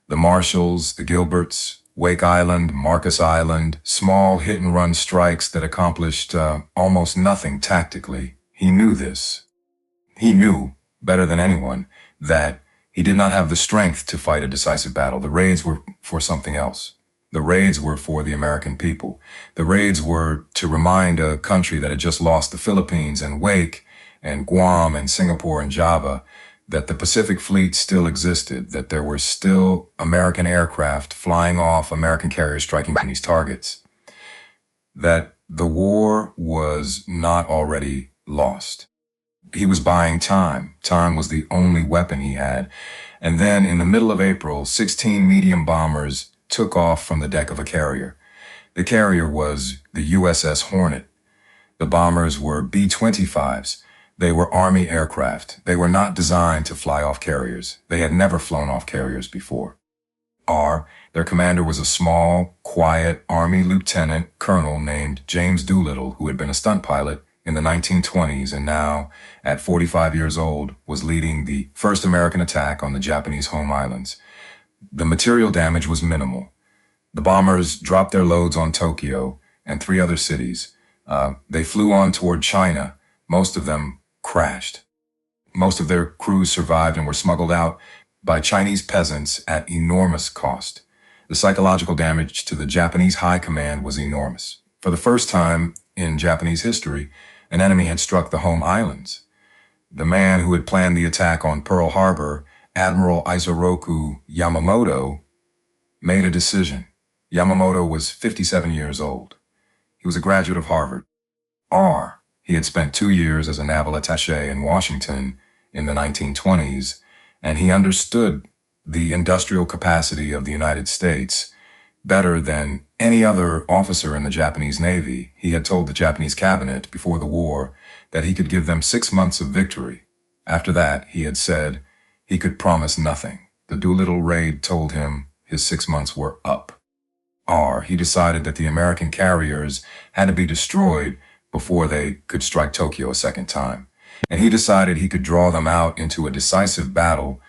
Speaker 1: The Marshalls, the Gilberts, Wake Island, Marcus Island, small hit-and-run strikes that accomplished almost nothing tactically. He knew this. He knew, better than anyone, that he did not have the strength to fight a decisive battle. The raids were for something else. The raids were for the American people. The raids were to remind a country that had just lost the Philippines and Wake and Guam and Singapore and Java that the Pacific Fleet still existed, that there were still American aircraft flying off American carriers striking Chinese targets, that the war was not already lost. He was buying time. Time was the only weapon he had. And then in the middle of April, 16 medium bombers took off from the deck of a carrier. The carrier was the USS Hornet. The bombers were B-25s. They were Army aircraft. They were not designed to fly off carriers. They had never flown off carriers before. Their commander was a small, quiet Army lieutenant colonel named James Doolittle, who had been a stunt pilot in the 1920s and now, at 45 years old, was leading the first American attack on the Japanese home islands. The material damage was minimal. The bombers dropped their loads on Tokyo and 3 other cities. They flew on toward China. Most of them crashed. Most of their crews survived and were smuggled out by Chinese peasants at enormous cost. The psychological damage to the Japanese high command was enormous. For the first time in Japanese history, an enemy had struck the home islands. The man who had planned the attack on Pearl Harbor, Admiral Isoroku Yamamoto, made a decision. Yamamoto was 57 years old. He was a graduate of Harvard. He had spent 2 years as a naval attaché in Washington in the 1920s, and he understood the industrial capacity of the United States better than any other officer in the Japanese Navy. He had told the Japanese cabinet before the war that he could give them 6 months of victory. After that, he had said he could promise nothing. The Doolittle raid told him his 6 months were up. He decided that the American carriers had to be destroyed before they could strike Tokyo a second time. And he decided he could draw them out into a decisive battle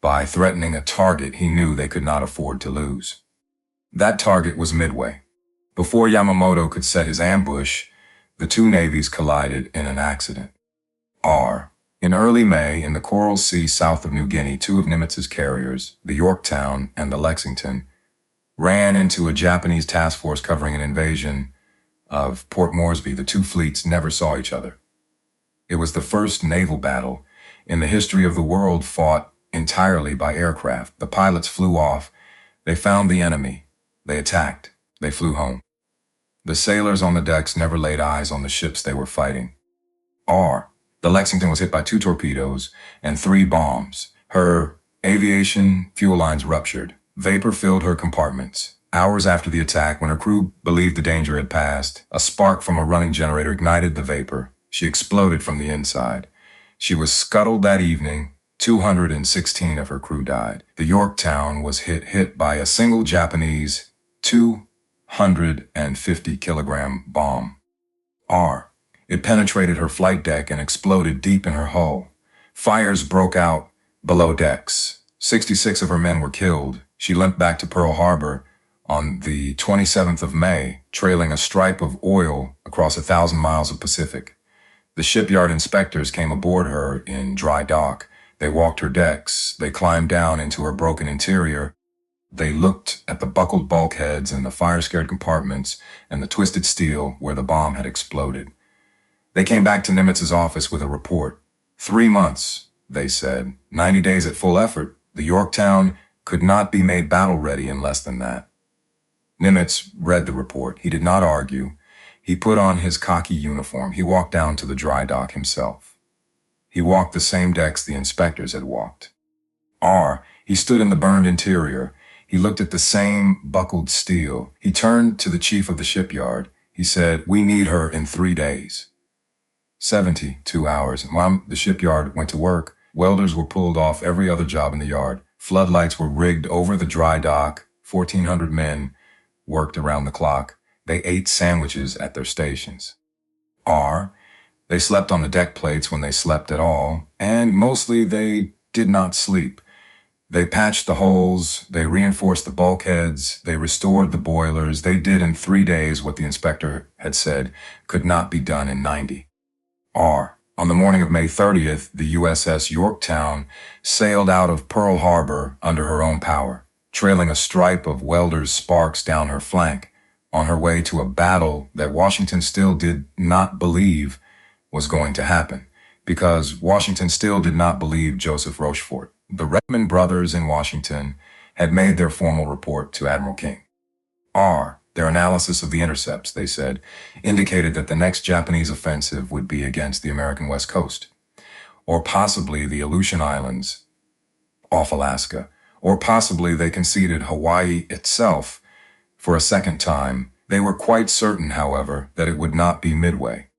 Speaker 1: by threatening a target he knew they could not afford to lose. That target was Midway. Before Yamamoto could set his ambush, the 2 navies collided in an accident. In early May, in the Coral Sea south of New Guinea, 2 of Nimitz's carriers, the Yorktown and the Lexington, ran into a Japanese task force covering an invasion of Port Moresby. The 2 fleets never saw each other. It was the first naval battle in the history of the world fought entirely by aircraft. The pilots flew off. They found the enemy. They attacked. They flew home. The sailors on the decks never laid eyes on the ships they were fighting. The Lexington was hit by 2 torpedoes and 3 bombs. Her aviation fuel lines ruptured. Vapor filled her compartments. Hours after the attack, when her crew believed the danger had passed, a spark from a running generator ignited the vapor. She exploded from the inside. She was scuttled that evening. 216 of her crew died. The Yorktown was hit by a single Japanese 250-kilogram bomb. It penetrated her flight deck and exploded deep in her hull. Fires broke out below decks. 66 of her men were killed. She limped back to Pearl Harbor on the 27th of May, trailing a stripe of oil across 1,000 miles of Pacific. The shipyard inspectors came aboard her in dry dock. They walked her decks. They climbed down into her broken interior. They looked at the buckled bulkheads and the fire-scared compartments and the twisted steel where the bomb had exploded. They came back to Nimitz's office with a report. 3 months, they said. 90 days at full effort. The Yorktown could not be made battle-ready in less than that. Nimitz read the report. He did not argue. He put on his khaki uniform. He walked down to the dry dock himself. He walked the same decks the inspectors had walked. He stood in the burned interior. He looked at the same buckled steel. He turned to the chief of the shipyard. He said, "We need her in 3 days." 72 hours. While the shipyard went to work, welders were pulled off every other job in the yard. Floodlights were rigged over the dry dock. 1,400 men worked around the clock. They ate sandwiches at their stations. They slept on the deck plates when they slept at all, and mostly they did not sleep. They patched the holes, they reinforced the bulkheads, they restored the boilers. They did in 3 days what the inspector had said could not be done in 90. On the morning of May 30th, the USS Yorktown sailed out of Pearl Harbor under her own power, trailing a stripe of welders' sparks down her flank, on her way to a battle that Washington still did not believe was going to happen, because Washington still did not believe Joseph Rochefort. The Redmond brothers in Washington had made their formal report to Admiral King. Their analysis of the intercepts, they said, indicated that the next Japanese offensive would be against the American West Coast, or possibly the Aleutian Islands off Alaska, or possibly they conceded Hawaii itself for a second time. They were quite certain, however, that it would not be Midway.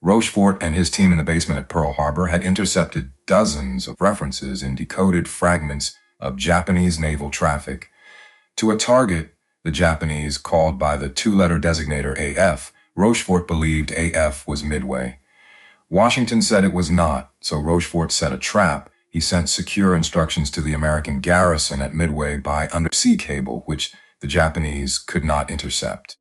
Speaker 1: Rochefort and his team in the basement at Pearl Harbor had intercepted dozens of references in decoded fragments of Japanese naval traffic to a target the Japanese called by the 2-letter designator AF. Rochefort believed AF was Midway. Washington said it was not, so Rochefort set a trap. He sent secure instructions to the American garrison at Midway by undersea cable, which the Japanese could not intercept.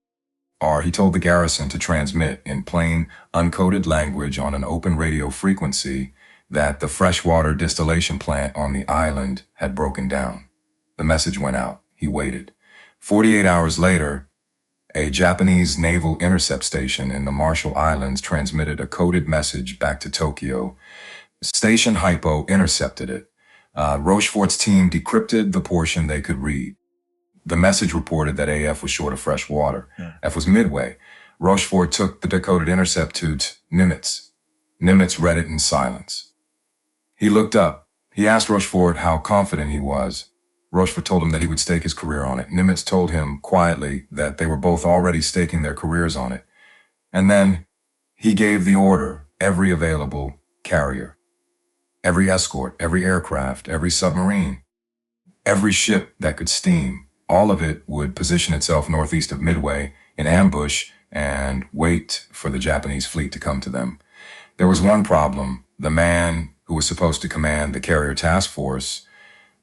Speaker 1: He told the garrison to transmit in plain, uncoded language on an open radio frequency that the freshwater distillation plant on the island had broken down. The message went out. He waited. 48 hours later, a Japanese naval intercept station in the Marshall Islands transmitted a coded message back to Tokyo. Station Hypo intercepted it. Rochefort's team decrypted the portion they could read. The message reported that AF was short of fresh water. F was Midway. Rochefort took the decoded intercept to Nimitz. Nimitz read it in silence. He looked up. He asked Rochefort how confident he was. Rochefort told him that he would stake his career on it. Nimitz told him quietly that they were both already staking their careers on it. And then he gave the order: every available carrier, every escort, every aircraft, every submarine, every ship that could steam, all of it would position itself northeast of Midway in ambush and wait for the Japanese fleet to come to them. There was one problem. The man who was supposed to command the carrier task force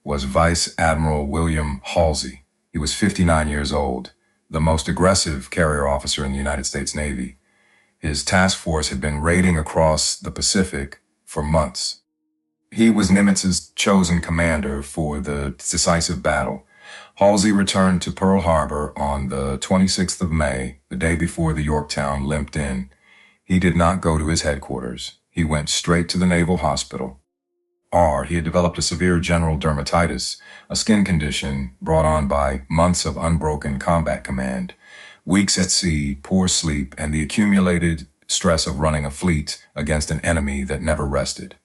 Speaker 1: was Vice Admiral William Halsey. He was 59 years old, the most aggressive carrier officer in the United States Navy. His task force had been raiding across the Pacific for months. He was Nimitz's chosen commander for the decisive battle. Halsey returned to Pearl Harbor on the 26th of May, the day before the Yorktown limped in. He did not go to his headquarters. He went straight to the Naval Hospital. He had developed a severe general dermatitis, a skin condition brought on by months of unbroken combat command, weeks at sea, poor sleep, and the accumulated stress of running a fleet against an enemy that never rested.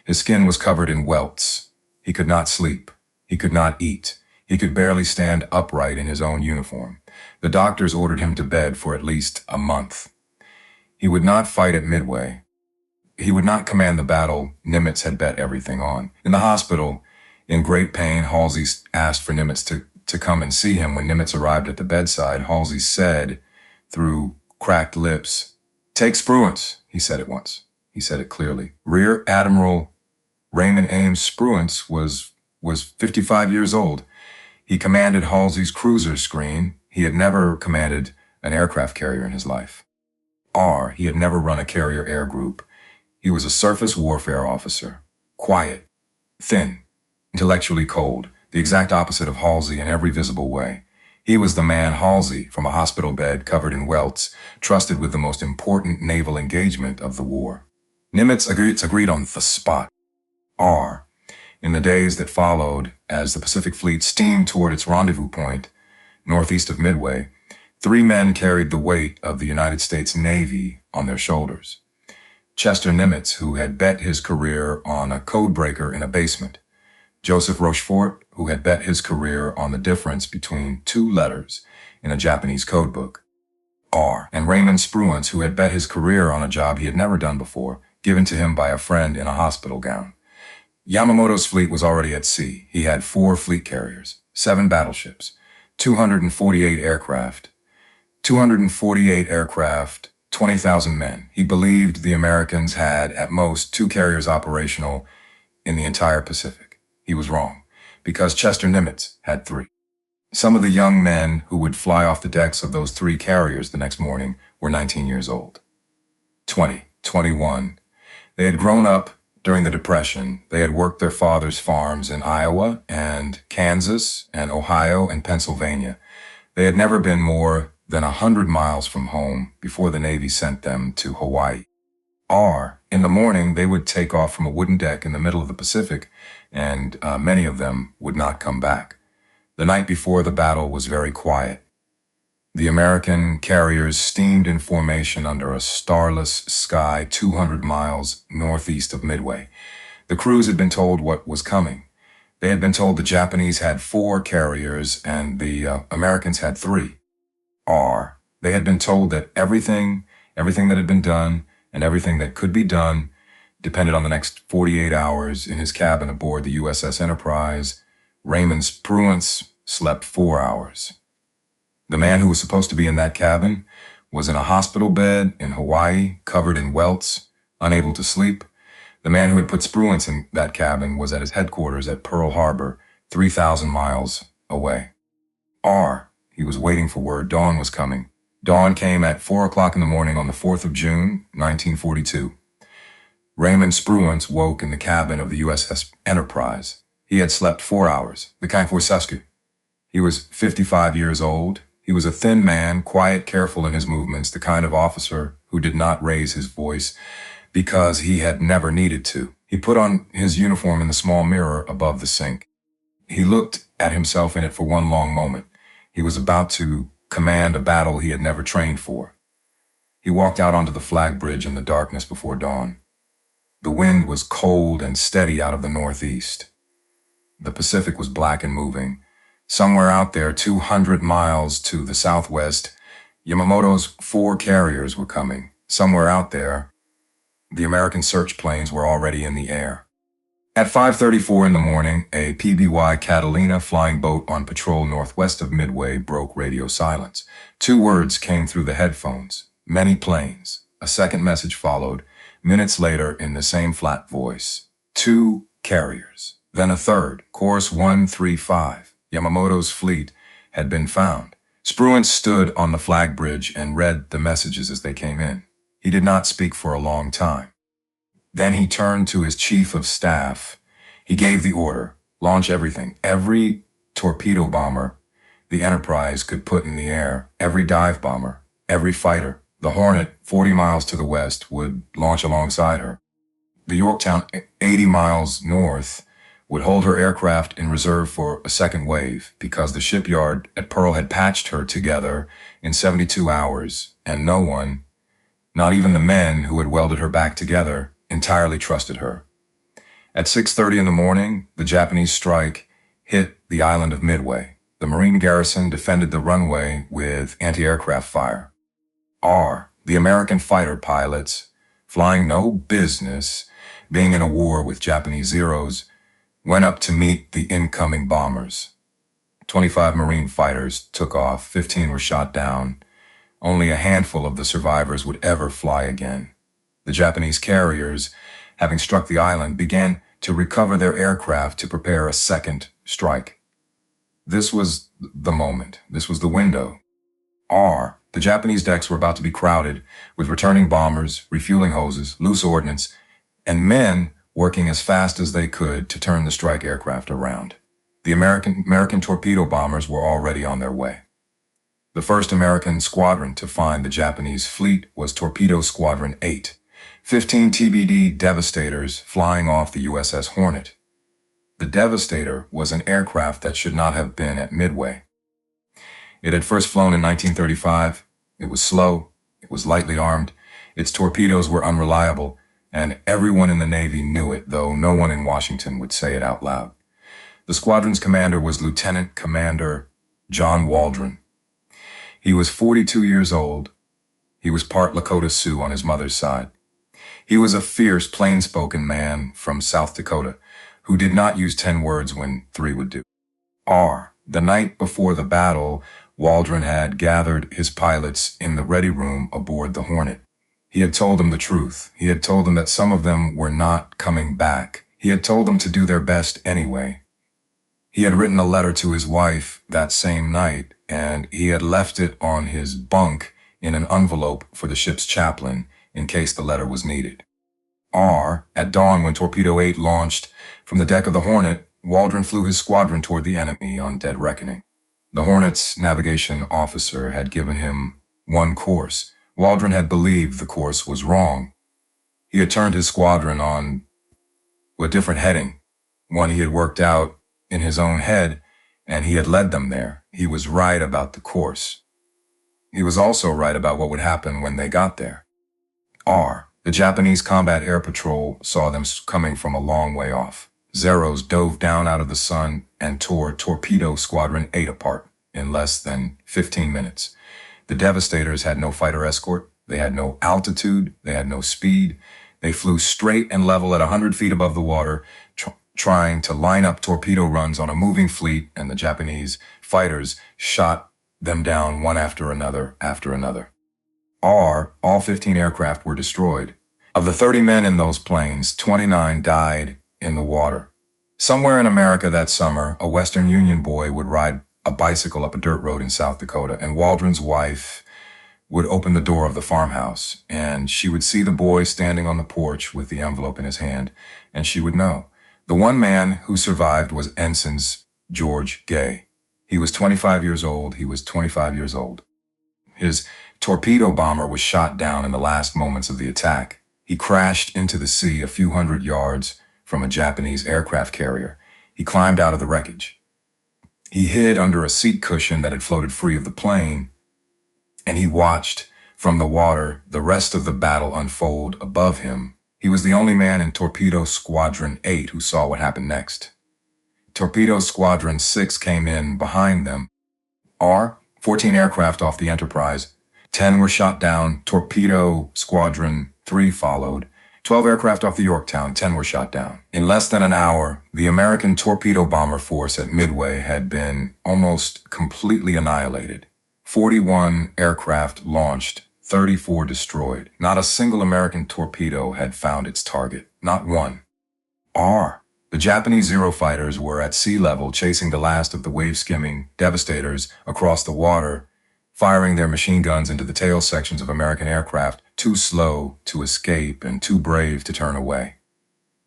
Speaker 1: His skin was covered in welts. He could not sleep. He could not eat. He could barely stand upright in his own uniform. The doctors ordered him to bed for at least a month. He would not fight at Midway. He would not command the battle Nimitz had bet everything on. In the hospital, in great pain, Halsey asked for Nimitz to come and see him. When Nimitz arrived at the bedside, Halsey said, through cracked lips, "Take Spruance," he said it once. He said it clearly. Rear Admiral Raymond Ames Spruance was 55 years old. He commanded Halsey's cruiser screen. He had never commanded an aircraft carrier in his life. He had never run a carrier air group. He was a surface warfare officer, quiet, thin, intellectually cold, the exact opposite of Halsey in every visible way. He was the man Halsey, from a hospital bed covered in welts, trusted with the most important naval engagement of the war. Nimitz agreed on the spot. In the days that followed, as the Pacific Fleet steamed toward its rendezvous point, northeast of Midway, 3 men carried the weight of the United States Navy on their shoulders. Chester Nimitz, who had bet his career on a codebreaker in a basement. Joseph Rochefort, who had bet his career on the difference between 2 letters in a Japanese codebook. And Raymond Spruance, who had bet his career on a job he had never done before, given to him by a friend in a hospital gown. Yamamoto's fleet was already at sea. He had 4 fleet carriers, 7 battleships, 248 aircraft, 20,000 men. He believed the Americans had, at most, 2 carriers operational in the entire Pacific. He was wrong, because Chester Nimitz had 3. Some of the young men who would fly off the decks of those 3 carriers the next morning were 19 years old. 20, 21. They had grown up during the Depression. They had worked their fathers' farms in Iowa and Kansas and Ohio and Pennsylvania. They had never been more than 100 miles from home before the Navy sent them to Hawaii. In the morning, they would take off from a wooden deck in the middle of the Pacific, and many of them would not come back. The night before the battle was very quiet. The American carriers steamed in formation under a starless sky 200 miles northeast of Midway. The crews had been told what was coming. They had been told the Japanese had 4 carriers and the Americans had 3. They had been told that everything that had been done and everything that could be done depended on the next 48 hours. In his cabin aboard the USS Enterprise, Raymond Spruance slept 4 hours. The man who was supposed to be in that cabin was in a hospital bed in Hawaii, covered in welts, unable to sleep. The man who had put Spruance in that cabin was at his headquarters at Pearl Harbor, 3,000 miles away. He was waiting for word dawn was coming. Dawn came at 4 o'clock in the morning on the 4th of June, 1942. Raymond Spruance woke in the cabin of the USS Enterprise. He had slept 4 hours, the kind for Sasku. He was 55 years old. He was a thin man, quiet, careful in his movements, the kind of officer who did not raise his voice because he had never needed to. He put on his uniform in the small mirror above the sink. He looked at himself in it for one long moment. He was about to command a battle he had never trained for. He walked out onto the flag bridge in the darkness before dawn. The wind was cold and steady out of the northeast. The Pacific was black and moving. Somewhere out there, 200 miles to the southwest, Yamamoto's 4 carriers were coming. Somewhere out there, the American search planes were already in the air. At 5:34 in the morning, a PBY Catalina flying boat on patrol northwest of Midway broke radio silence. 2 words came through the headphones. Many planes. A second message followed, minutes later in the same flat voice. 2 carriers. Then a third, course 135. Yamamoto's fleet had been found. Spruance stood on the flag bridge and read the messages as they came in. He did not speak for a long time. Then he turned to his chief of staff. He gave the order, launch everything. Every torpedo bomber the Enterprise could put in the air, every dive bomber, every fighter. The Hornet, 40 miles to the west, would launch alongside her. The Yorktown, 80 miles north, would hold her aircraft in reserve for a second wave because the shipyard at Pearl had patched her together in 72 hours, and no one, not even the men who had welded her back together, entirely trusted her. At 6:30 in the morning, the Japanese strike hit the island of Midway. The Marine garrison defended the runway with anti-aircraft fire. The American fighter pilots, flying no business, being in a war with Japanese Zeros, went up to meet the incoming bombers. 25 Marine fighters took off, 15 were shot down. Only a handful of the survivors would ever fly again. The Japanese carriers, having struck the island, began to recover their aircraft to prepare a second strike. This was the moment. This was the window. The Japanese decks were about to be crowded with returning bombers, refueling hoses, loose ordnance, and men working as fast as they could to turn the strike aircraft around. The American torpedo bombers were already on their way. The first American squadron to find the Japanese fleet was Torpedo Squadron 8, 15 TBD Devastators flying off the USS Hornet. The Devastator was an aircraft that should not have been at Midway. It had first flown in 1935. It was slow. It was lightly armed. Its torpedoes were unreliable, and everyone in the Navy knew it, though no one in Washington would say it out loud. The squadron's commander was Lieutenant Commander John Waldron. He was 42 years old. He was part Lakota Sioux on his mother's side. He was a fierce, plain-spoken man from South Dakota who did not use 10 words when 3 would do. The night before the battle, Waldron had gathered his pilots in the ready room aboard the Hornet. He had told them the truth. He had told them that some of them were not coming back. He had told them to do their best anyway. He had written a letter to his wife that same night, and he had left it on his bunk in an envelope for the ship's chaplain in case the letter was needed. At dawn, when Torpedo 8 launched from the deck of the Hornet, Waldron flew his squadron toward the enemy on dead reckoning. The Hornet's navigation officer had given him one course. Waldron had believed the course was wrong. He had turned his squadron on a different heading, one he had worked out in his own head, and he had led them there. He was right about the course. He was also right about what would happen when they got there. The Japanese Combat Air Patrol saw them coming from a long way off. Zeros dove down out of the sun and tore Torpedo Squadron 8 apart in less than 15 minutes. The Devastators had no fighter escort. They had no altitude. They had no speed. They flew straight and level at 100 feet above the water, trying to line up torpedo runs on a moving fleet, and the Japanese fighters shot them down one after another. All 15 aircraft were destroyed. Of the 30 men in those planes, 29 died in the water. Somewhere in America that summer, a Western Union boy would ride a bicycle up a dirt road in South Dakota, and Waldron's wife would open the door of the farmhouse, and she would see the boy standing on the porch with the envelope in his hand, and she would know. The one man who survived was Ensign George Gay. He was 25 years old. His torpedo bomber was shot down in the last moments of the attack. He crashed into the sea a few hundred yards from a Japanese aircraft carrier. He climbed out of the wreckage. He hid under a seat cushion that had floated free of the plane, and he watched from the water the rest of the battle unfold above him. He was the only man in Torpedo Squadron 8 who saw what happened next. Torpedo Squadron 6 came in behind them. 14 aircraft off the Enterprise. 10 were shot down. Torpedo Squadron 3 followed. 12 aircraft off the Yorktown, 10 were shot down. In less than an hour, the American torpedo bomber force at Midway had been almost completely annihilated. 41 aircraft launched, 34 destroyed. Not a single American torpedo had found its target. Not one. The Japanese Zero fighters were at sea level chasing the last of the wave-skimming Devastators across the water, firing their machine guns into the tail sections of American aircraft, too slow to escape and too brave to turn away.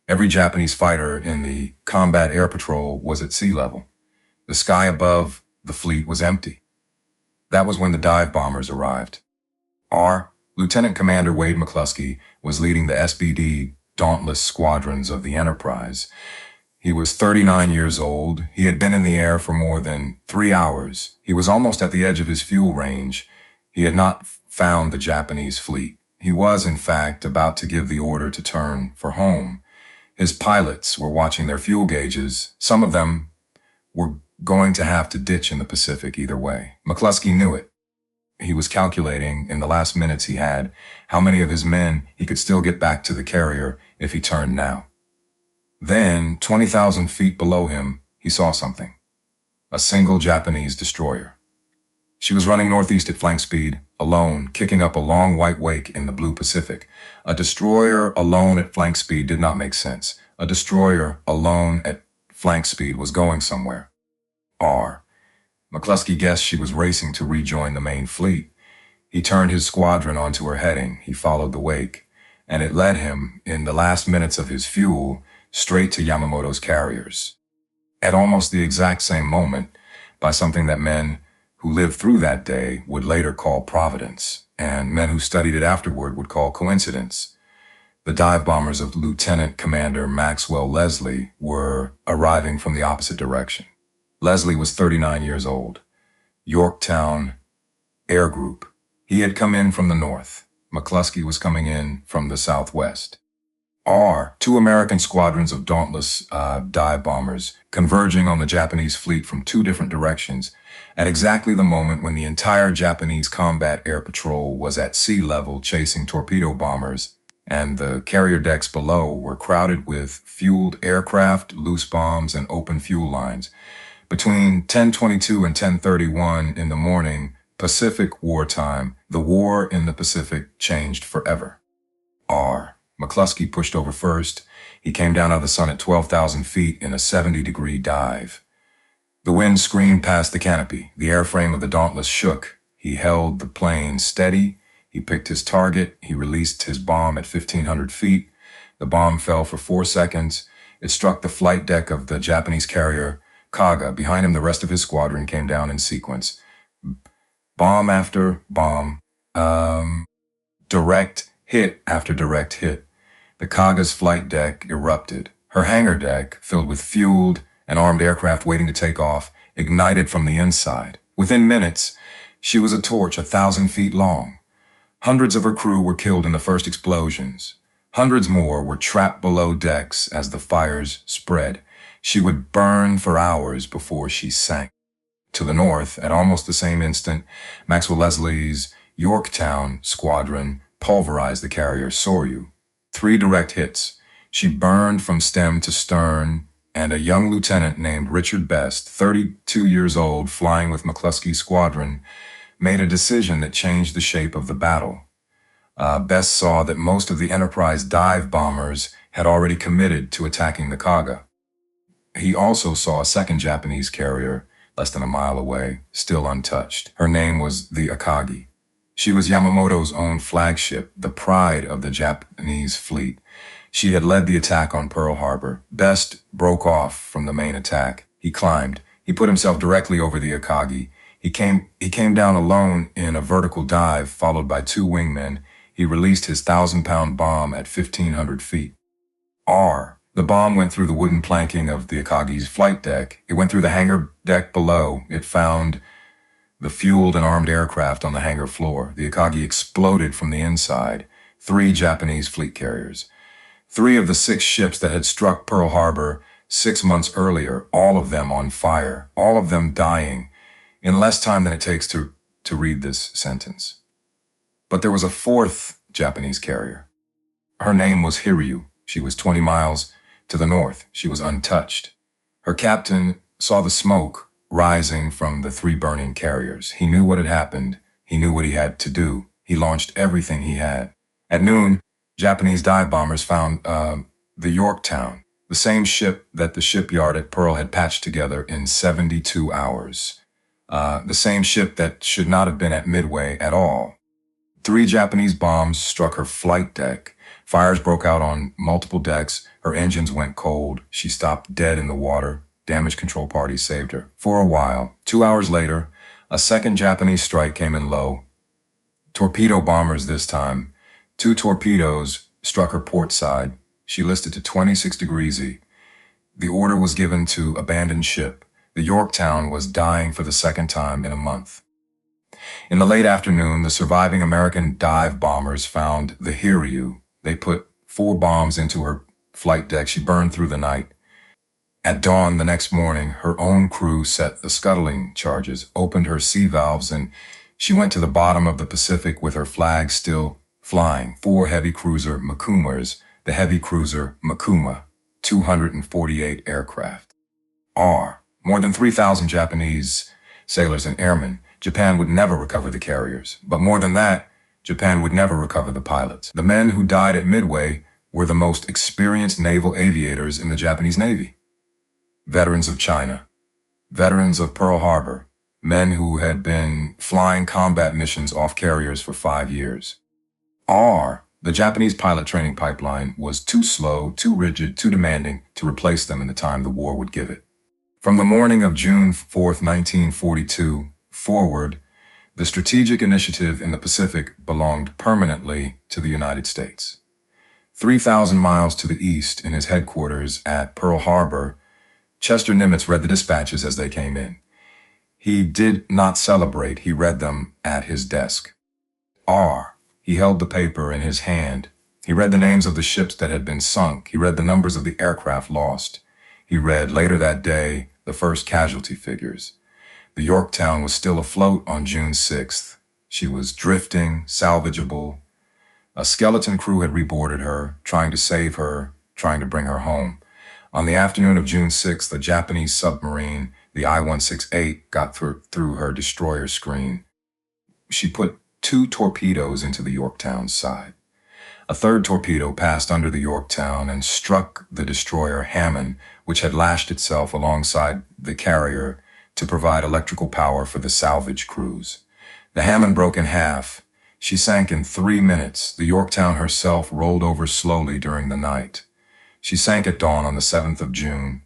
Speaker 1: Every Japanese fighter in the Combat Air Patrol was at sea level. The sky above the fleet was empty. That was when the dive bombers arrived. Lieutenant Commander Wade McCluskey was leading the SBD dauntless squadrons of the Enterprise. He was 39 years old. He had been in the air for more than 3 hours. He was almost at the edge of his fuel range. He had not found the Japanese fleet. He was, in fact, about to give the order to turn for home. His pilots were watching their fuel gauges. Some of them were going to have to ditch in the Pacific either way. McCluskey knew it. He was calculating, in the last minutes he had, how many of his men he could still get back to the carrier if he turned now. Then, 20,000 feet below him, he saw something. A single Japanese destroyer. She was running northeast at flank speed, alone, kicking up a long white wake in the blue Pacific. A destroyer alone at flank speed did not make sense. A destroyer alone at flank speed was going somewhere. McCluskey guessed she was racing to rejoin the main fleet. He turned his squadron onto her heading. He followed the wake, and it led him, in the last minutes of his fuel, straight to Yamamoto's carriers. At almost the exact same moment, by something that men who lived through that day would later call providence, and men who studied it afterward would call coincidence. The dive bombers of Lieutenant Commander Maxwell Leslie were arriving from the opposite direction. Leslie was 39 years old. Yorktown Air Group. He had come in from the north. McCluskey was coming in from the southwest. Two American squadrons of dauntless dive bombers converging on the Japanese fleet from two different directions at exactly the moment when the entire Japanese combat air patrol was at sea level chasing torpedo bombers, and the carrier decks below were crowded with fueled aircraft, loose bombs, and open fuel lines. Between 10:22 and 10:31 in the morning, Pacific wartime, the war in the Pacific changed forever. McCluskey pushed over first. He came down out of the sun at 12,000 feet in a 70-degree dive. The wind screamed past the canopy. The airframe of the Dauntless shook. He held the plane steady. He picked his target. He released his bomb at 1,500 feet. The bomb fell for 4 seconds. It struck the flight deck of the Japanese carrier Kaga. Behind him, the rest of his squadron came down in sequence. Bomb after bomb. Direct hit after direct hit. The Kaga's flight deck erupted. Her hangar deck, filled with fueled and armed aircraft waiting to take off, ignited from the inside. Within minutes, she was a torch 1,000 feet long. Hundreds of her crew were killed in the first explosions. Hundreds more were trapped below decks as the fires spread. She would burn for hours before she sank. To the north, at almost the same instant, Maxwell Leslie's Yorktown squadron pulverized the carrier Soryu. 3 direct hits. She burned from stem to stern, and a young lieutenant named Richard Best, 32 years old, flying with McCluskey's squadron, made a decision that changed the shape of the battle. Best saw that most of the Enterprise dive bombers had already committed to attacking the Kaga. He also saw a second Japanese carrier, less than a mile away, still untouched. Her name was the Akagi. She was Yamamoto's own flagship, the pride of the Japanese fleet. She had led the attack on Pearl Harbor. Best broke off from the main attack. He climbed. He put himself directly over the Akagi. He came down alone in a vertical dive, followed by 2 wingmen. He released his 1,000-pound bomb at 1,500 feet. The bomb went through the wooden planking of the Akagi's flight deck. It went through the hangar deck below. It found the fueled and armed aircraft on the hangar floor. The Akagi exploded from the inside. 3 Japanese fleet carriers. 3 of the 6 ships that had struck Pearl Harbor 6 months earlier, all of them on fire, all of them dying, in less time than it takes to read this sentence. But there was a 4th Japanese carrier. Her name was Hiryu. She was 20 miles to the north. She was untouched. Her captain saw the smoke rising from the 3 burning carriers. He knew what had happened. He knew what he had to do. He launched everything he had. At noon, Japanese dive bombers found the Yorktown, the same ship that the shipyard at Pearl had patched together in 72 hours. The same ship that should not have been at Midway at all. 3 Japanese bombs struck her flight deck. Fires broke out on multiple decks. Her engines went cold. She stopped dead in the water. Damage control parties saved her. For a while, 2 hours later, a second Japanese strike came in low. Torpedo bombers this time. 2 torpedoes struck her port side. She listed to 26 degrees E. The order was given to abandon ship. The Yorktown was dying for the second time in a month. In the late afternoon, the surviving American dive bombers found the Hiryu. They put 4 bombs into her flight deck. She burned through the night. At dawn the next morning, her own crew set the scuttling charges, opened her sea valves, and she went to the bottom of the Pacific with her flag still flying. 4 heavy cruiser Makumas, the heavy cruiser Makuma, 248 aircraft. More than 3,000 Japanese sailors and airmen. Japan would never recover the carriers. But more than that, Japan would never recover the pilots. The men who died at Midway were the most experienced naval aviators in the Japanese Navy. Veterans of China, veterans of Pearl Harbor, men who had been flying combat missions off carriers for 5 years. The Japanese pilot training pipeline was too slow, too rigid, too demanding to replace them in the time the war would give it. From the morning of June 4, 1942, forward, the strategic initiative in the Pacific belonged permanently to the United States. 3,000 miles to the east, in his headquarters at Pearl Harbor, Chester Nimitz read the dispatches as they came in. He did not celebrate, he read them at his desk. He held the paper in his hand. He read the names of the ships that had been sunk. He read the numbers of the aircraft lost. He read, later that day, the first casualty figures. The Yorktown was still afloat on June 6th. She was drifting, salvageable. A skeleton crew had reboarded her, trying to save her, trying to bring her home. On the afternoon of June 6th, a Japanese submarine, the I-168, got through her destroyer screen. She put 2 torpedoes into the Yorktown's side. A third torpedo passed under the Yorktown and struck the destroyer Hammond, which had lashed itself alongside the carrier to provide electrical power for the salvage crews. The Hammond broke in half. She sank in 3 minutes. The Yorktown herself rolled over slowly during the night. She sank at dawn on the 7th of June.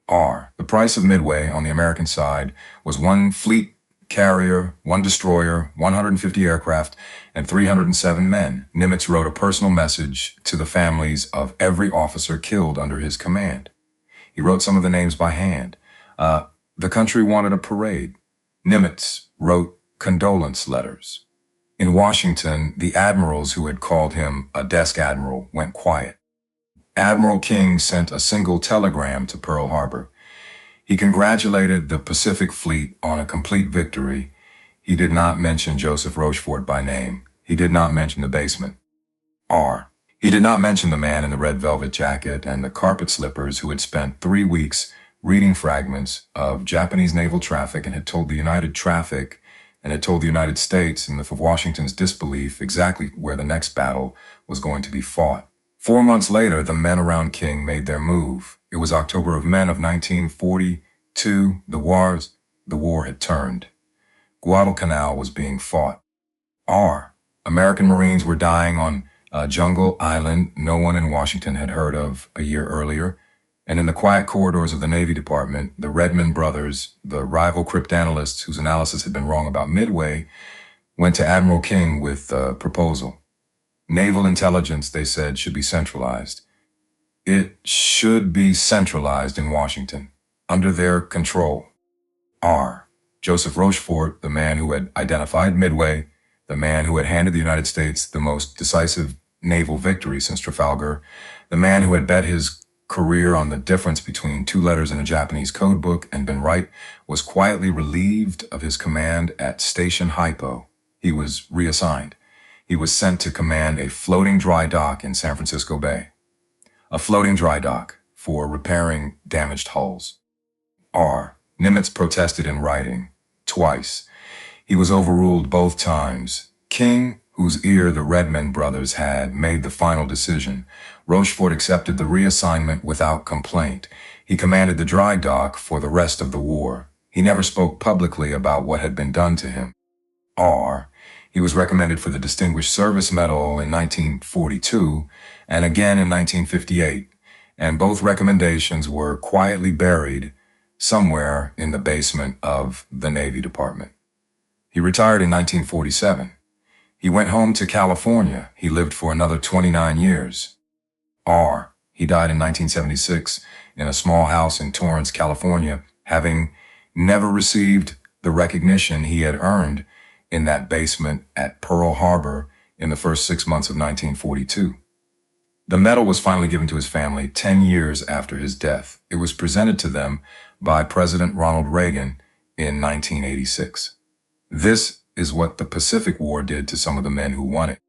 Speaker 1: The price of Midway on the American side was 1 fleet carrier, 1 destroyer, 150 aircraft, and 307 men. Nimitz wrote a personal message to the families of every officer killed under his command. He wrote some of the names by hand. The country wanted a parade. Nimitz wrote condolence letters. In Washington, the admirals who had called him a desk admiral went quiet. Admiral King sent a single telegram to Pearl Harbor. He congratulated the Pacific Fleet on a complete victory. He did not mention Joseph Rochefort by name. He did not mention the basement. He did not mention the man in the red velvet jacket and the carpet slippers who had spent 3 weeks reading fragments of Japanese naval traffic and had told the United States, in the of Washington's disbelief, exactly where the next battle was going to be fought. 4 months later, the men around King made their move. It was October of 1942. The war had turned. Guadalcanal was being fought. American Marines were dying on Jungle Island no one in Washington had heard of a year earlier. And in the quiet corridors of the Navy Department, the Redmond brothers, the rival cryptanalysts whose analysis had been wrong about Midway, went to Admiral King with a proposal. Naval intelligence, they said, should be centralized. It should be centralized in Washington, under their control. Joseph Rochefort, the man who had identified Midway, the man who had handed the United States the most decisive naval victory since Trafalgar, the man who had bet his career on the difference between 2 letters in a Japanese code book and been right, was quietly relieved of his command at Station Hypo. He was reassigned. He was sent to command a floating dry dock in San Francisco Bay. A floating dry dock for repairing damaged hulls. Nimitz protested in writing, twice. He was overruled both times. King, whose ear the Redmond brothers had, made the final decision. Rochefort accepted the reassignment without complaint. He commanded the dry dock for the rest of the war. He never spoke publicly about what had been done to him. He was recommended for the Distinguished Service Medal in 1942 and again in 1958, and both recommendations were quietly buried somewhere in the basement of the Navy Department. He retired in 1947. He went home to California. He lived for another 29 years. R. He died in 1976 in a small house in Torrance, California, having never received the recognition he had earned in that basement at Pearl Harbor in the first 6 months of 1942. The medal was finally given to his family 10 years after his death. It was presented to them by President Ronald Reagan in 1986. This is what the Pacific War did to some of the men who won it.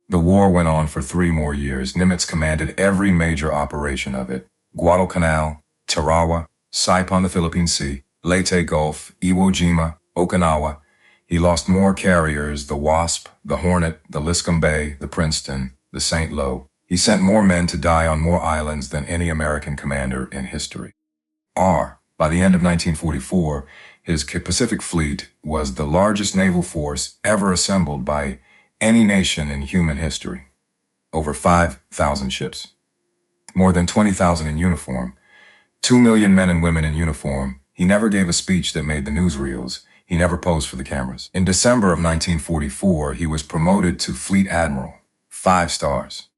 Speaker 1: The war went on for 3 more years. Nimitz commanded every major operation of it: Guadalcanal, Tarawa, Saipan, the Philippine Sea, Leyte Gulf, Iwo Jima, Okinawa. He lost more carriers: the Wasp, the Hornet, the Liscum Bay, the Princeton, the St. Lo. He sent more men to die on more islands than any American commander in history. R. By the end of 1944, his Pacific Fleet was the largest naval force ever assembled by any nation in human history. Over 5,000 ships. More than 20,000 in uniform. 2 million men and women in uniform. He never gave a speech that made the newsreels. He never posed for the cameras. In December of 1944, he was promoted to Fleet Admiral, 5 stars.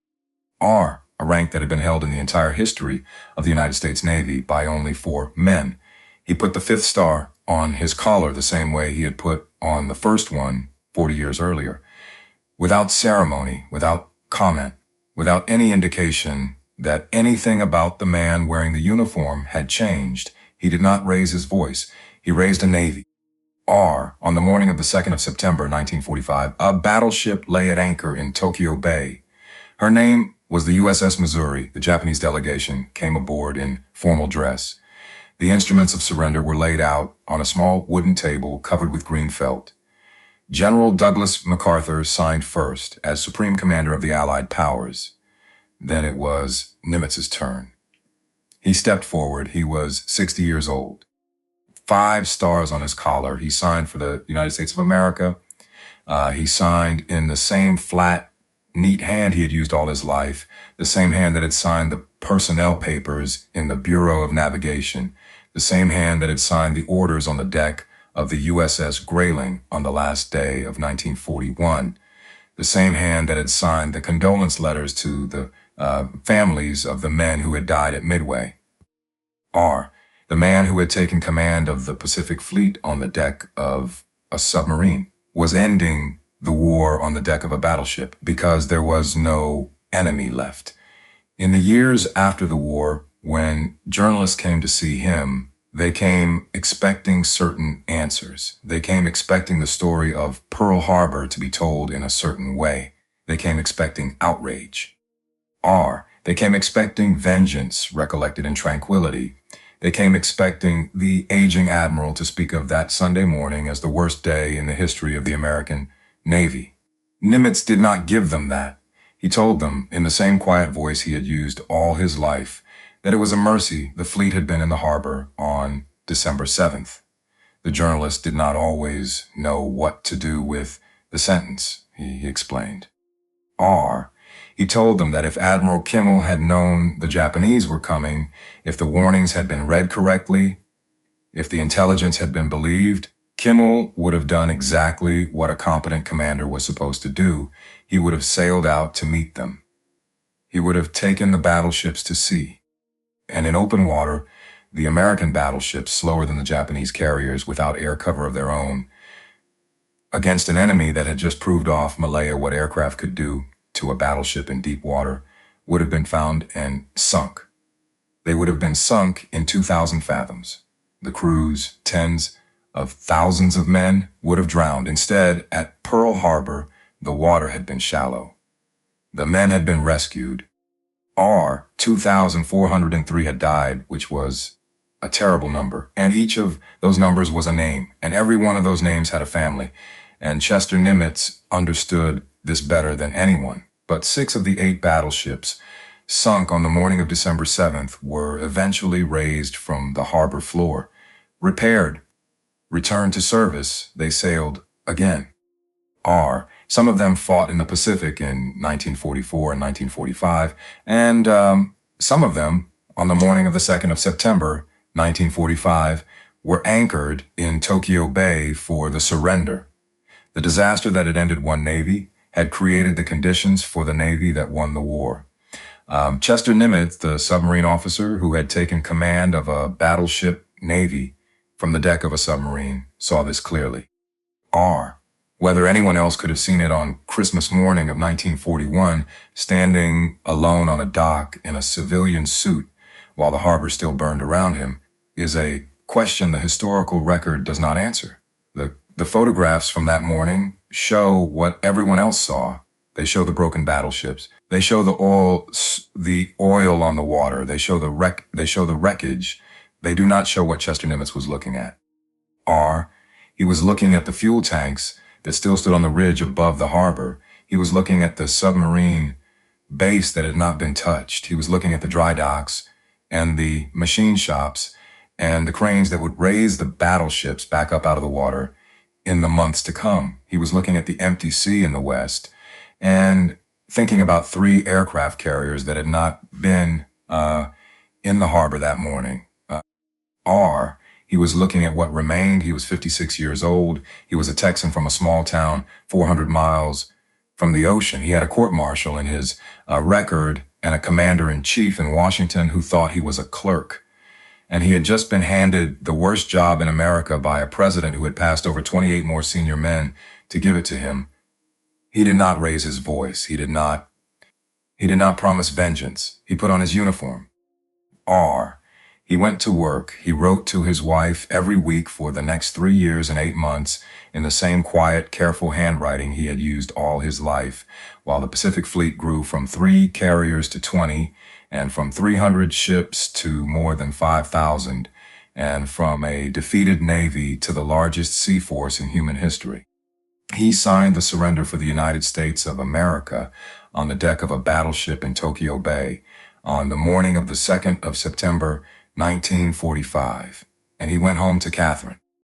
Speaker 1: R, a rank that had been held in the entire history of the United States Navy by only 4 men. He put the 5th star on his collar the same way he had put on the first one 40 years earlier. Without ceremony, without comment, without any indication that anything about the man wearing the uniform had changed, he did not raise his voice. He raised a navy. R, on the morning of the 2nd of September, 1945, a battleship lay at anchor in Tokyo Bay. Her name was the USS Missouri. The Japanese delegation came aboard in formal dress. The instruments of surrender were laid out on a small wooden table covered with green felt. General Douglas MacArthur signed first as Supreme Commander of the Allied Powers. Then it was Nimitz's turn. He stepped forward. He was 60 years old. 5 stars on his collar. He signed for the United States of America. He signed in the same flat, neat hand he had used all his life, the same hand that had signed the personnel papers in the Bureau of Navigation, the same hand that had signed the orders on the deck of the USS Grayling on the last day of 1941, the same hand that had signed the condolence letters to the families of the men who had died at Midway. R, the man who had taken command of the Pacific Fleet on the deck of a submarine, was ending the war on the deck of a battleship because there was no enemy left. In the years after the war, when journalists came to see him, they came expecting certain answers. They came expecting the story of Pearl Harbor to be told in a certain way. They came expecting outrage. R, they came expecting vengeance recollected in tranquility. They came expecting the aging admiral to speak of that Sunday morning as the worst day in the history of the American Navy. Nimitz did not give them that. He told them, in the same quiet voice he had used all his life, that it was a mercy the fleet had been in the harbor on December 7th. The journalist did not always know what to do with the sentence, he explained. R, he told them that if Admiral Kimmel had known the Japanese were coming, if the warnings had been read correctly, if the intelligence had been believed, Kimmel would have done exactly what a competent commander was supposed to do. He would have sailed out to meet them. He would have taken the battleships to sea. And in open water, the American battleships, slower than the Japanese carriers, without air cover of their own, against an enemy that had just proved off Malaya what aircraft could do to a battleship in deep water, would have been found and sunk. They would have been sunk in 2,000 fathoms. The crews, tens of thousands of men, would have drowned. Instead, at Pearl Harbor, the water had been shallow. The men had been rescued. 2,403 had died, which was a terrible number. And each of those numbers was a name. And every one of those names had a family. And Chester Nimitz understood this better than anyone. But 6 of the 8 battleships sunk on the morning of December 7th were eventually raised from the harbor floor, repaired, returned to service. They sailed again. Some of them fought in the Pacific in 1944 and 1945, and some of them, on the morning of the 2nd of September, 1945, were anchored in Tokyo Bay for the surrender. The disaster that had ended one Navy had created the conditions for the Navy that won the war. Chester Nimitz, the submarine officer who had taken command of a battleship navy from the deck of a submarine, saw this clearly. Whether anyone else could have seen it on Christmas morning of 1941, standing alone on a dock in a civilian suit while the harbor still burned around him, is a question the historical record does not answer. The photographs from that morning show what everyone else saw. They show the broken battleships. They show the oil on the water. They show the wreckage. They do not show what Chester Nimitz was looking at. He was looking at the fuel tanks that still stood on the ridge above the harbor. He was looking at the submarine base that had not been touched. He was looking at the dry docks and the machine shops and the cranes that would raise the battleships back up out of the water in the months to come. He was looking at the empty sea in the west and thinking about 3 aircraft carriers that had not been in the harbor that morning. He was looking at what remained. He was 56 years old. He was a Texan from a small town 400 miles from the ocean. He had a court-martial in his record and a commander-in-chief in Washington who thought he was a clerk. And he had just been handed the worst job in America by a president who had passed over 28 more senior men to give it to him. He did not raise his voice. He did not promise vengeance. He put on his uniform. He went to work. He wrote to his wife every week for the next 3 years and 8 months in the same quiet, careful handwriting he had used all his life, while the Pacific Fleet grew from 3 carriers to 20, and from 300 ships to more than 5,000, and from a defeated navy to the largest sea force in human history. He signed the surrender for the United States of America on the deck of a battleship in Tokyo Bay on the morning of the 2nd of September, 1945, and he went home to Catherine.